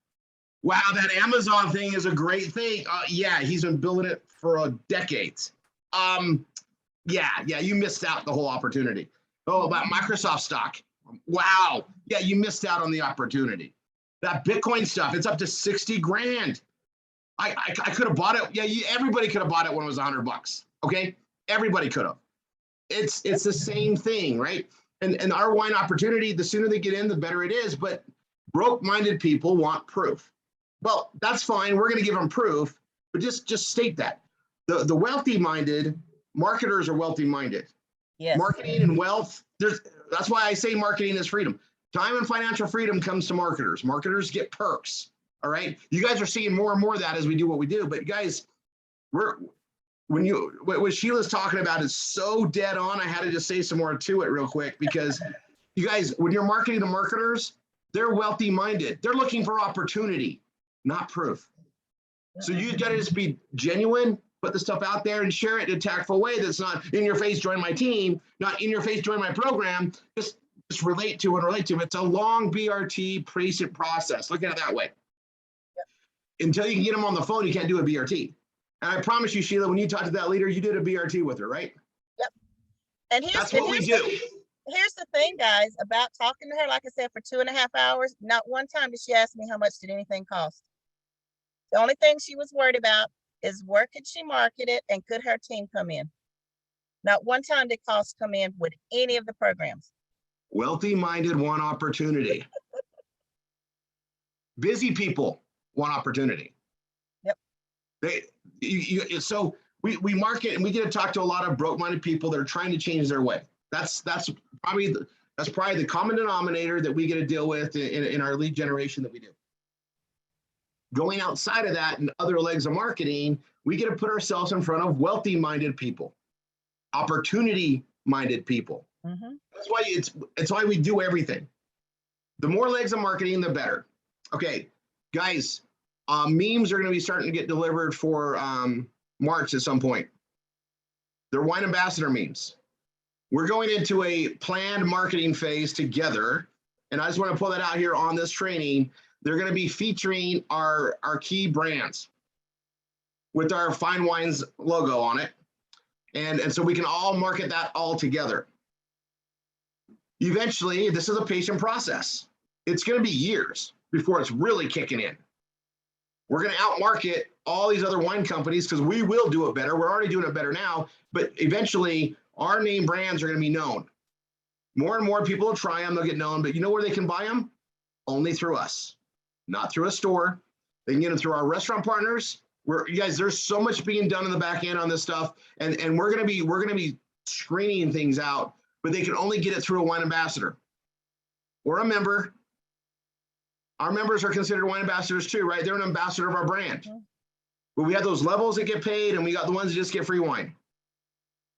Wow, that Amazon thing is a great thing. Yeah, he's been building it for decades. Yeah, you missed out the whole opportunity. Oh, about Microsoft stock. Wow, yeah, you missed out on the opportunity. That Bitcoin stuff, it's up to 60 grand. I could have bought it. Yeah, everybody could have bought it when it was $100. Okay, everybody could have. It's the same thing, right? And our wine opportunity, the sooner they get in, the better it is. But broke-minded people want proof. Well, that's fine. We're going to give them proof, but just state that. The wealthy-minded marketers are wealthy-minded. Yes. Marketing and wealth. That's why I say marketing is freedom. Time and financial freedom comes to marketers. Marketers get perks. All right. You guys are seeing more and more of that as we do what we do. But guys, what Sheila's talking about is so dead on. I had to just say some more to it real quick because you guys, when you're marketing to marketers, they're wealthy minded. They're looking for opportunity, not proof. So you got to just be genuine, put the stuff out there and share it in a tactful way that's not in your face, join my team, not in your face, join my program. Just relate to it. It's a long BRT patient process. Look at it that way. Yep. Until you can get them on the phone, you can't do a BRT. And I promise you, Sheila, when you talked to that leader, you did a BRT with her, right? Yep. And that's what we do. Here's the thing, guys, about talking to her, like I said, for 2.5 hours, not one time did she ask me how much did anything cost. The only thing she was worried about is where could she market it and could her team come in? Not one time did costs come in with any of the programs. Wealthy-minded want opportunity. Busy people want opportunity. Yep. So we market and we get to talk to a lot of broke-minded people that are trying to change their way. That's probably the common denominator that we get to deal with in our lead generation that we do. Going outside of that and other legs of marketing, we get to put ourselves in front of wealthy-minded people, opportunity-minded people. Mm-hmm. That's why it's why we do everything. The more legs of marketing, the better. Okay, guys, memes are going to be starting to get delivered for March at some point. They're wine ambassador memes. We're going into a planned marketing phase together, and I just want to pull that out here on this training. They're going to be featuring our key brands. with our Fine Wines logo on it. And so we can all market that all together. Eventually, this is a patient process. It's going to be years before it's really kicking in. We're going to outmarket all these other wine companies because we will do it better. We're already doing it better now, but eventually our name brands are going to be known. More and more people will try them, they'll get known, but you know where they can buy them? Only through us, not through a store. They can get them through our restaurant partners. You guys, there's so much being done in the back end on this stuff, and we're gonna be screening things out, but they can only get it through a wine ambassador or a member. Our members are considered wine ambassadors too, right? They're an ambassador of our brand. But we have those levels that get paid, and we got the ones that just get free wine.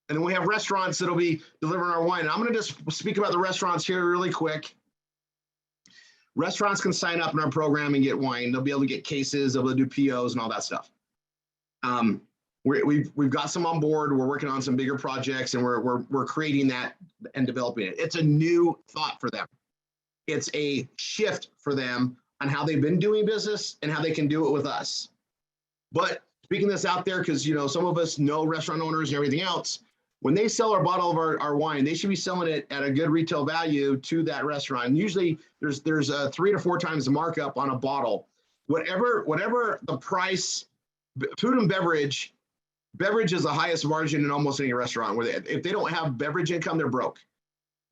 And then we have restaurants that'll be delivering our wine. And I'm going to just speak about the restaurants here really quick. Restaurants can sign up in our program and get wine. They'll be able to get cases, they'll be able to do POs and all that stuff. We've got some on board. We're working on some bigger projects, and we're creating that and developing it. It's a new thought for them. It's a shift for them on how they've been doing business and how they can do it with us. But speaking this out there, because some of us know restaurant owners and everything else, when they sell our bottle of our wine, they should be selling it at a good retail value to that restaurant. And usually there's 3 to 4 times the markup on a bottle. Whatever the price, food and beverage is the highest margin in almost any restaurant. Where if they don't have beverage income, they're broke.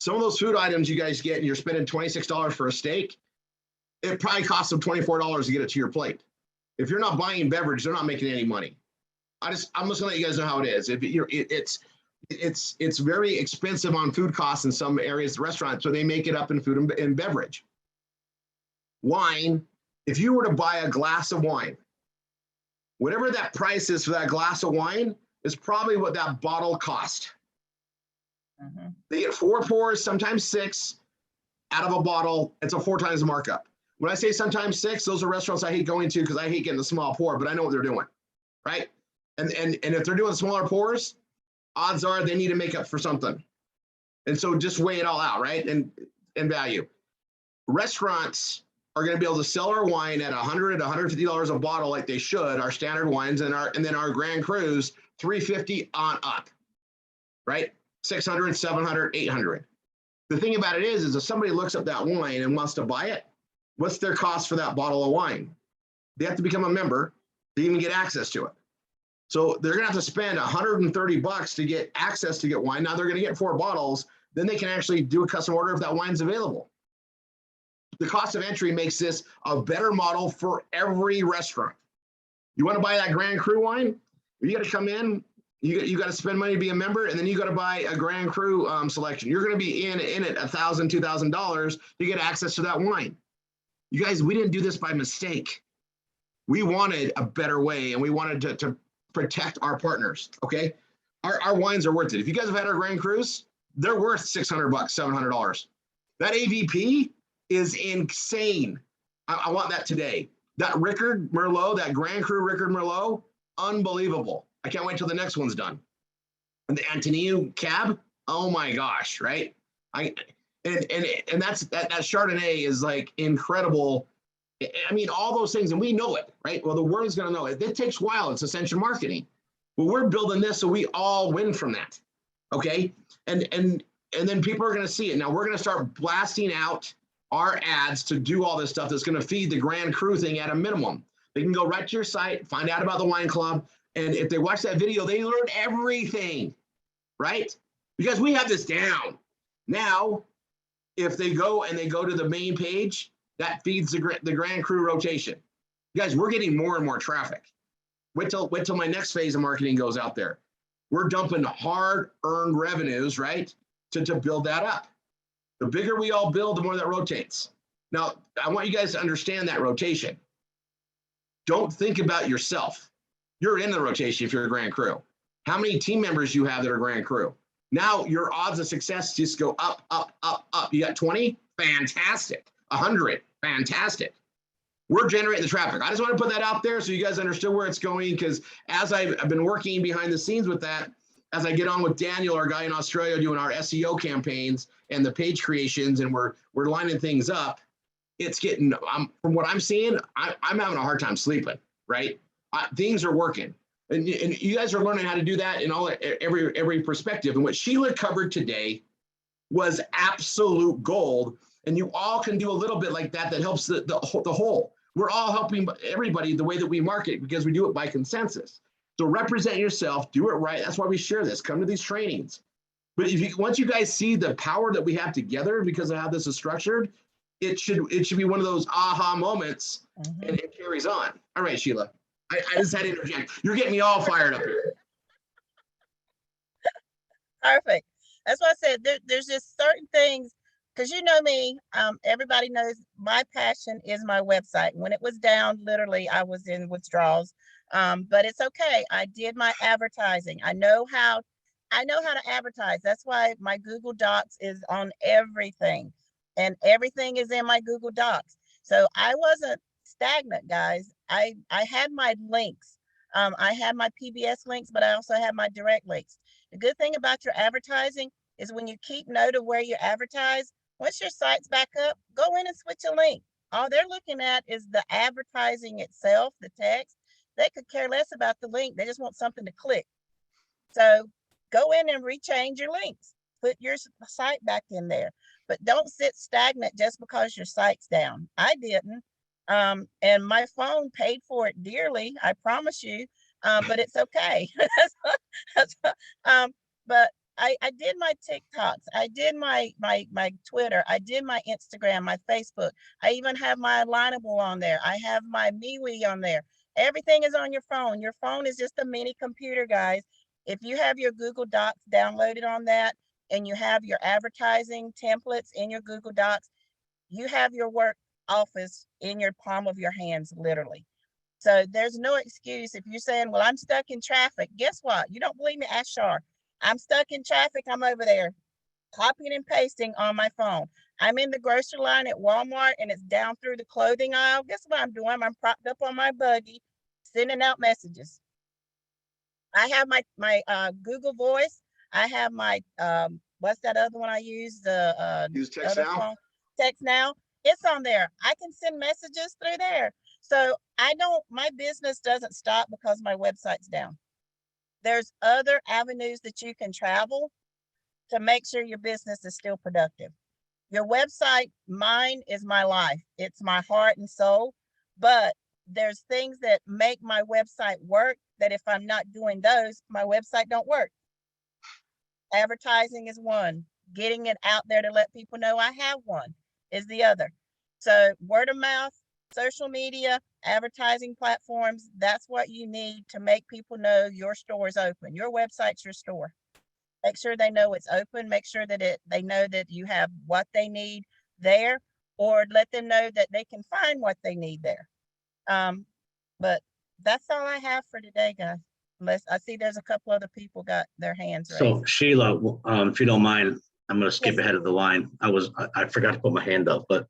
Some of those food items you guys get, and you're spending $26 for a steak, it probably costs them $24 to get it to your plate. If you're not buying beverage, they're not making any money. I'm just gonna let you guys know how it is. It's very expensive on food costs in some areas of the restaurant, so they make it up in food and beverage. Wine, if you were to buy a glass of wine, whatever that price is for that glass of wine is probably what that bottle cost. They get 4 pours, sometimes 6 out of a bottle. It's a 4 times the markup. When I say sometimes 6, those are restaurants I hate going to because I hate getting the small pour, but I know what they're doing, right? And if they're doing smaller pours, odds are they need to make up for something. And so just weigh it all out, right? And value. Restaurants are going to be able to sell our wine at $100, $150 a bottle like they should, our standard wines, and then our Grand Crus, $350 on up, right? $600, $700, $800. The thing about it is if somebody looks up that wine and wants to buy it, what's their cost for that bottle of wine? They have to become a member to even get access to it. So they're gonna have to spend $130 to get access to get wine. Now they're gonna get 4 bottles, then they can actually do a custom order if that wine's available. The cost of entry makes this a better model for every restaurant. You wanna buy that Grand Cru wine? You gotta come in, you gotta spend money to be a member, and then you gotta buy a Grand Cru selection. You're gonna be in it $1,000, $2,000 to get access to that wine. You guys, we didn't do this by mistake. We wanted a better way, and we wanted to protect our partners, okay? Our wines are worth it. If you guys have had our Grand Crus, they're worth $600, $700. That AVP is insane. I want that today. That Rickard Merlot, that Grand Cru Rickard Merlot, unbelievable. I can't wait till the next one's done. And the Antonio Cab, oh my gosh, right? And that Chardonnay is like incredible. I mean, all those things, and we know it, right? Well, the world's going to know it. It takes a while. It's ascension marketing. But we're building this so we all win from that, okay? And then people are going to see it. Now we're going to start blasting out our ads to do all this stuff that's going to feed the Grand Cru thing at a minimum. They can go right to your site, find out about the wine club, and if they watch that video, they learn everything, right? Because we have this down. Now, if they go to the main page, that feeds the Grand Cru rotation. You guys, we're getting more and more traffic. Wait till my next phase of marketing goes out there. We're dumping hard-earned revenues, right, to build that up. The bigger we all build, the more that rotates. Now, I want you guys to understand that rotation. Don't think about yourself. You're in the rotation if you're a Grand Cru. How many team members you have that are Grand Cru? Now your odds of success just go up, up, up, up. You got 20? Fantastic. 100? Fantastic. We're generating the traffic. I just want to put that out there so you guys understood where it's going, because as I've been working behind the scenes with that, as I get on with Daniel, our guy in Australia, doing our SEO campaigns and the page creations, and we're lining things up, it's getting, from what I'm seeing, I'm having a hard time sleeping, right? Things are working. And you guys are learning how to do that in every perspective. And what Sheila covered today was absolute gold. And you all can do a little bit like that. That helps the whole. We're all helping everybody the way that we market because we do it by consensus. So represent yourself, do it right. That's why we share this. Come to these trainings. But once you guys see the power that we have together because of how this is structured, it should be one of those aha moments, and it carries on. All right, Sheila. I just had to interject. You're getting me all fired up here. Perfect. That's why I said there's just certain things, because you know me, everybody knows my passion is my website. When it was down, literally, I was in withdrawals. But it's okay. I did my advertising. I know how to advertise. That's why my Google Docs is on everything, and everything is in my Google Docs. So I wasn't stagnant, guys. I had my links. I had my PBS links, but I also had my direct links. The good thing about your advertising is when you keep note of where you advertise, once your site's back up, go in and switch a link. All they're looking at is the advertising itself, the text. They could care less about the link. They just want something to click. So go in and rechange your links. Put your site back in there, but don't sit stagnant just because your site's down. I didn't. And my phone paid for it dearly, I promise you, but it's okay. But I did my TikToks, I did my Twitter, I did my Instagram, my Facebook. I even have my Alignable on there. I have my MeWe on there. Everything is on your phone. Your phone is just a mini computer, guys. If you have your Google Docs downloaded on that and you have your advertising templates in your Google Docs, you have your work office in your palm of your hands, literally. So there's no excuse if you're saying, well, I'm stuck in traffic. Guess what? You don't believe me? Ask Shar. I'm stuck in traffic. I'm over there copying and pasting on my phone. I'm in the grocery line at Walmart and it's down through the clothing aisle. Guess what I'm doing? I'm propped up on my buggy, sending out messages. I have my Google Voice. I have my, what's that other one I use? Use Text other Now? phone. Text Now. It's on there. I can send messages through there. So my business doesn't stop because my website's down. There's other avenues that you can travel to make sure your business is still productive. Your website, mine is my life. It's my heart and soul, but there's things that make my website work that if I'm not doing those, my website don't work. Advertising is one. Getting it out there to let people know I have one is the other. So word of mouth, social media, advertising platforms, that's what you need to make people know your store is open. Your website's your store. Make sure they know it's open. Make sure that they know that you have what they need there, or let them know that they can find what they need there. But that's all I have for today, guys. Unless I see there's a couple other people got their hands raised. So Sheila, if you don't mind, I'm going to skip ahead of the line. I forgot to put my hand up, but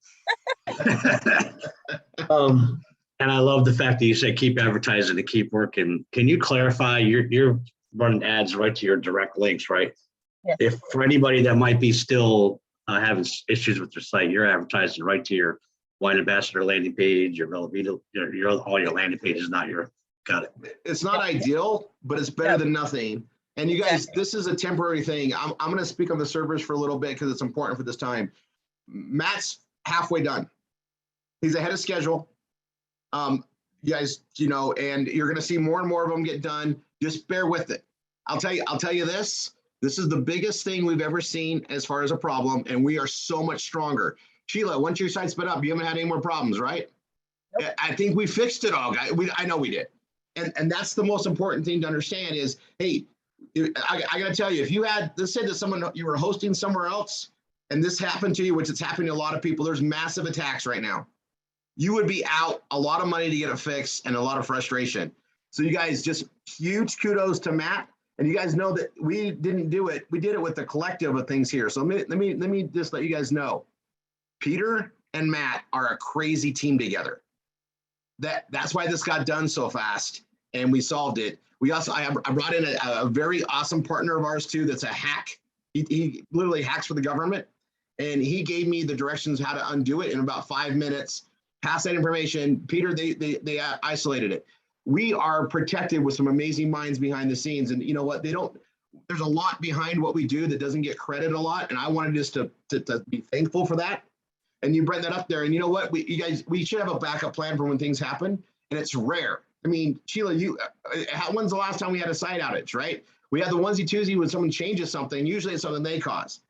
and I love the fact that you said keep advertising and keep working. Can you clarify? You're running ads right to your direct links, right? Yes. If for anybody that might be still having issues with your site, you're advertising right to your wine ambassador landing page, your Velveeta, all your landing pages, not your. Got it. It's not ideal, but it's better than nothing. And you guys, this is a temporary thing. I'm going to speak on the servers for a little bit because it's important for this time. Matt's halfway done. He's ahead of schedule. You guys, and you're going to see more and more of them get done. Just bear with it. I'll tell you this. This is the biggest thing we've ever seen as far as a problem, and we are so much stronger. Sheila, once your site's been up, you haven't had any more problems, right? Nope. I think we fixed it all, guys. I know we did. And that's the most important thing to understand is, hey, I got to tell you, if you had, let's say that someone, you were hosting somewhere else and this happened to you, which it's happening to a lot of people, there's massive attacks right now. You would be out a lot of money to get it fixed and a lot of frustration. So you guys, just huge kudos to Matt. And you guys know that we didn't do it. We did it with the collective of things here. So let me just let you guys know, Peter and Matt are a crazy team together. That's why this got done so fast and we solved it. I brought in a very awesome partner of ours too. That's a hack. He literally hacks for the government, and he gave me the directions how to undo it in about 5 minutes. Pass that information. Peter, they isolated it. we are protected with some amazing minds behind the scenes. And you know what? There's a lot behind what we do that doesn't get credit a lot. And I wanted just to be thankful for that. And you bring that up there. And you know what? We should have a backup plan for when things happen. And it's rare. I mean, Sheila, when's the last time we had a site outage, right? We had the onesie twosie when someone changes something. Usually it's something they cause.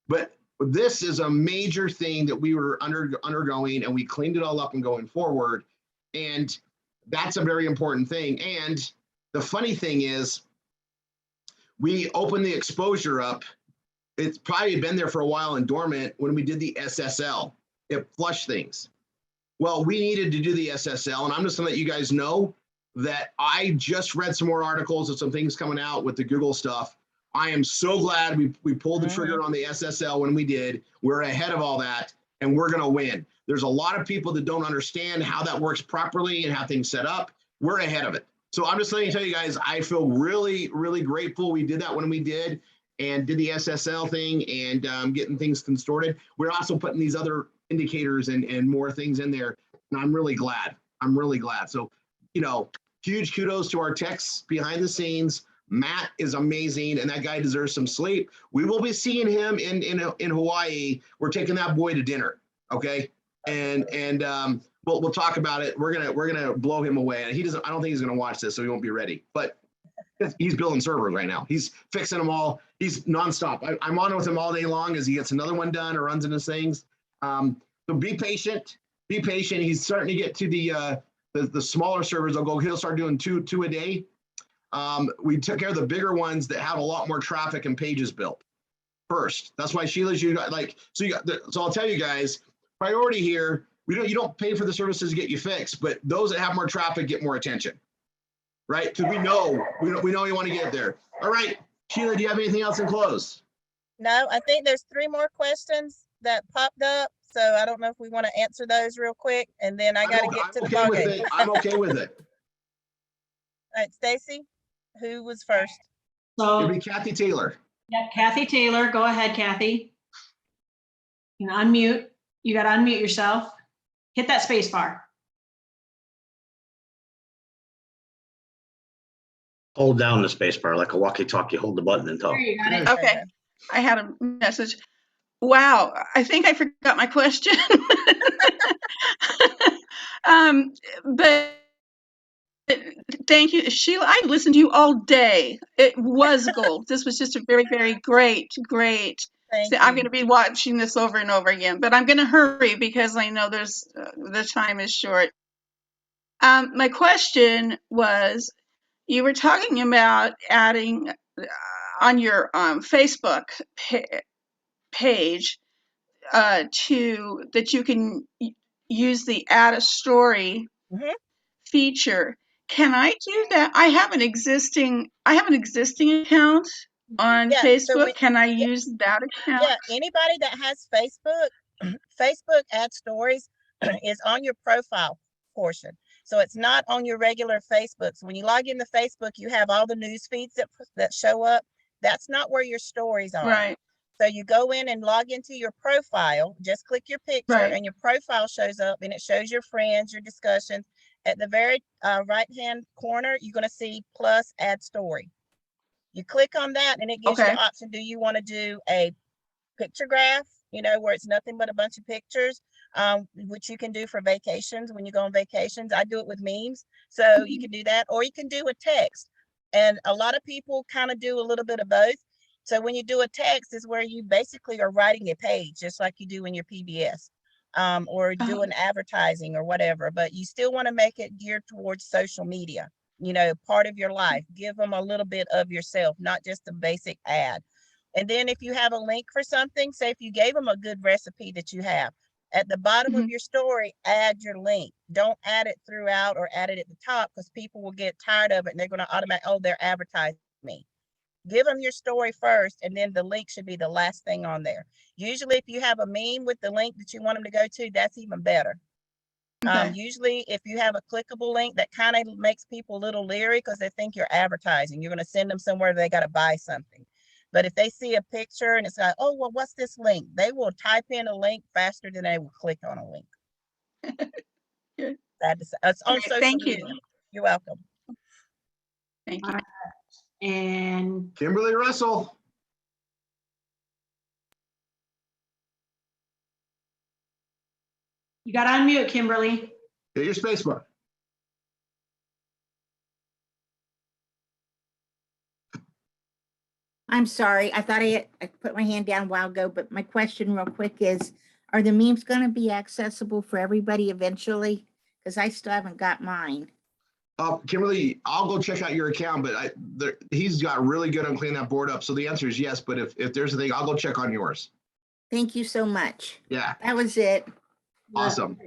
But this is a major thing that we were undergoing, and we cleaned it all up and going forward. And that's a very important thing. And the funny thing is, we opened the exposure up. It's probably been there for a while and dormant when we did the SSL. It flushed things. Well, we needed to do the SSL, and I'm just gonna let you guys know that I just read some more articles of some things coming out with the Google stuff. I am so glad we pulled the trigger on the SSL when we did. We're ahead of all that, and we're gonna win. There's a lot of people that don't understand how that works properly and how things set up. We're ahead of it. So I'm just letting you tell you guys, I feel really, really grateful we did that when we did and did the SSL thing and getting things distorted. We're also putting these other indicators and more things in there. And I'm really glad. I'm really glad. So, you know, huge kudos to our techs behind the scenes. Matt is amazing, and that guy deserves some sleep. We will be seeing him in Hawaii. We're taking that boy to dinner, okay? And we'll talk about it. We're gonna blow him away. And I don't think he's gonna watch this, so he won't be ready. But he's building servers right now. He's fixing them all. He's nonstop. I'm on with him all day long as he gets another one done or runs into things. So be patient. Be patient. He's starting to get to the smaller servers. He'll start doing two a day. We took care of the bigger ones that have a lot more traffic and pages built first. That's why Sheila's so I'll tell you guys, priority here. You don't pay for the services to get you fixed, but those that have more traffic get more attention, right? Because we know you want to get there. All right, Sheila, do you have anything else in close? No, I think there's 3 more questions that popped up. So I don't know if we want to answer those real quick, and then I got to get to the ball game. I'm okay with it. All right, Stacy, who was first? It'll So, be Kathy Taylor. yeah, Kathy Taylor, go ahead, Kathy. You can unmute. You got to unmute yourself. Hit that space bar. Hold down the space bar like a walkie-talkie, hold the button and talk. There you got it. Okay, I had a message. Wow, I think I forgot my question. But thank you, Sheila. I listened to you all day. It was gold. This was just a very, very great. Thank So I'm you. going to be watching this over and over again, but I'm going to hurry because I know the time is short. My question was, you were talking about adding on your Facebook page that you can use the add a story Mhm. feature. Can I do that? I have an existing account on Yeah, so Facebook. Can I use that account? yeah, anybody that has Facebook, Facebook ad stories is on your profile portion. So it's not on your regular Facebook. So when you log into Facebook, you have all the news feeds that show up. That's not where your stories are. Right. So you go in and log into your profile, just click your picture Right. and your profile shows up and it shows your friends, your discussions. At the very right-hand corner, you're going to see plus add story. You click on that and it gives you Okay. the option. Do you want to do a picture graph, where it's nothing but a bunch of pictures, which you can do for vacations when you go on vacations. I do it with memes. So you can do that, or you can do a text. And a lot of people kind of do a little bit of both. So when you do a text is where you basically are writing a page, just like you do in your PBS, or doing advertising or whatever, but you still want to make it geared towards social media, part of your life. Give them a little bit of yourself, not just a basic ad. And then if you have a link for something, say if you gave them a good recipe that you have, at the bottom of your story, add your link. Don't add it throughout or add it at the top, because people will get tired of it and they're going to automatically, they're advertising me. Give them your story first, and then the link should be the last thing on there. Usually if you have a meme with the link that you want them to go to, that's even better. Okay. Usually if you have a clickable link, that kind of makes people a little leery because they think you're advertising. You're going to send them somewhere they got to buy something. But if they see a picture and it's like, oh, well, what's this link? They will type in a link faster than they will click on a link. Good. It's on social Thank media. you. You're welcome. Thank you. All right. And Kimberly Russell. you got to unmute, Kimberly. Hit your space bar. I'm sorry. I thought I put my hand down a while ago, but my question real quick is, are the memes going to be accessible for everybody eventually? Because I still haven't got mine. Kimberly, I'll go check out your account, but he's got really good on cleaning that board up. So the answer is yes, but if there's a thing, I'll go check on yours. Thank you so much. Yeah, That was it. awesome.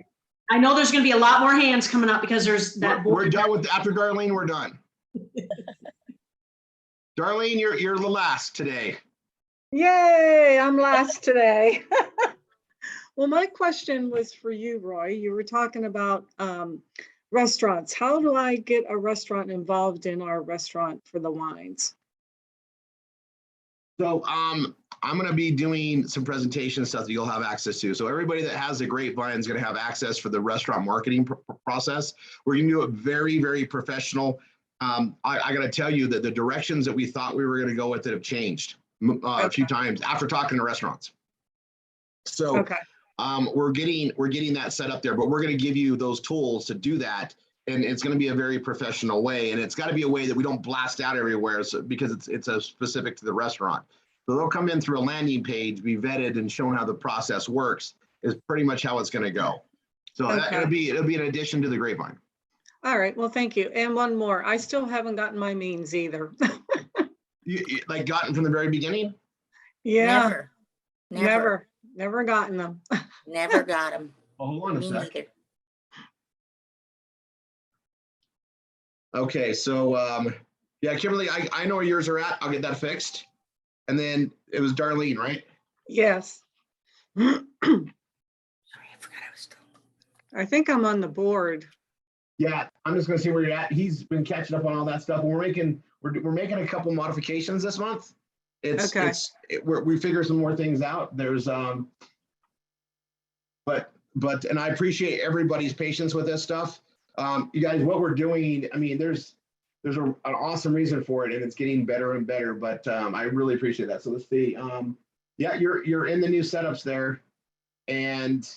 I know there's going to be a lot more hands coming up because there's that. We're done with, after Darlene, we're done. Darlene, you're the last today. Yay, I'm last today. Well, my question was for you, Roy. You were talking about restaurants. How do I get a restaurant involved in our restaurant for the wines? So I'm going to be doing some presentation stuff that you'll have access to. So everybody that has a grapevine is going to have access for the restaurant marketing process. We're going to do it very, very professional. I got to tell you that the directions that we thought we were going to go with it have changed a few times after talking to restaurants. So Okay. we're getting that set up there, but we're going to give you those tools to do that. And it's going to be a very professional way. And it's got to be a way that we don't blast out everywhere, because it's a specific to the restaurant. So they'll come in through a landing page, be vetted and shown how the process works, is pretty much how it's going to go. So Okay. it'll be an addition to the grapevine. All right. Well, thank you. And one more. I still haven't gotten my means either. You like gotten from the very beginning? Yeah. Never Never gotten them. Never got them. Oh, hold on a Me sec. neither. Okay, so yeah, Kimberly, I know where yours are at. I'll get that fixed. And then it was Darlene, right? Yes. Sorry, I forgot I was still. I think I'm on the board. Yeah, I'm just gonna see where you're at. He's been catching up on all that stuff. We're making a couple modifications this month. Okay. We figure some more things out. There's but and I appreciate everybody's patience with this stuff. You guys, what we're doing, I mean, there's an awesome reason for it, and it's getting better and better. But I really appreciate that. So let's see. Yeah, you're in the new setups there, and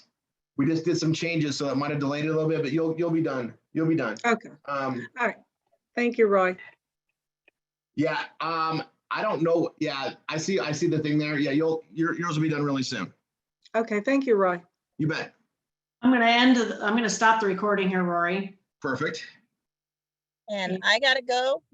we just did some changes, so it might have delayed it a little bit, but you'll be done. You'll be done. Okay. All right. Thank you, Roy. Yeah. I don't know. Yeah, I see the thing there. Yeah, yours will be done really soon. Okay. Thank you, Roy. You bet. I'm going to stop the recording here, Rory. Perfect. And I gotta go.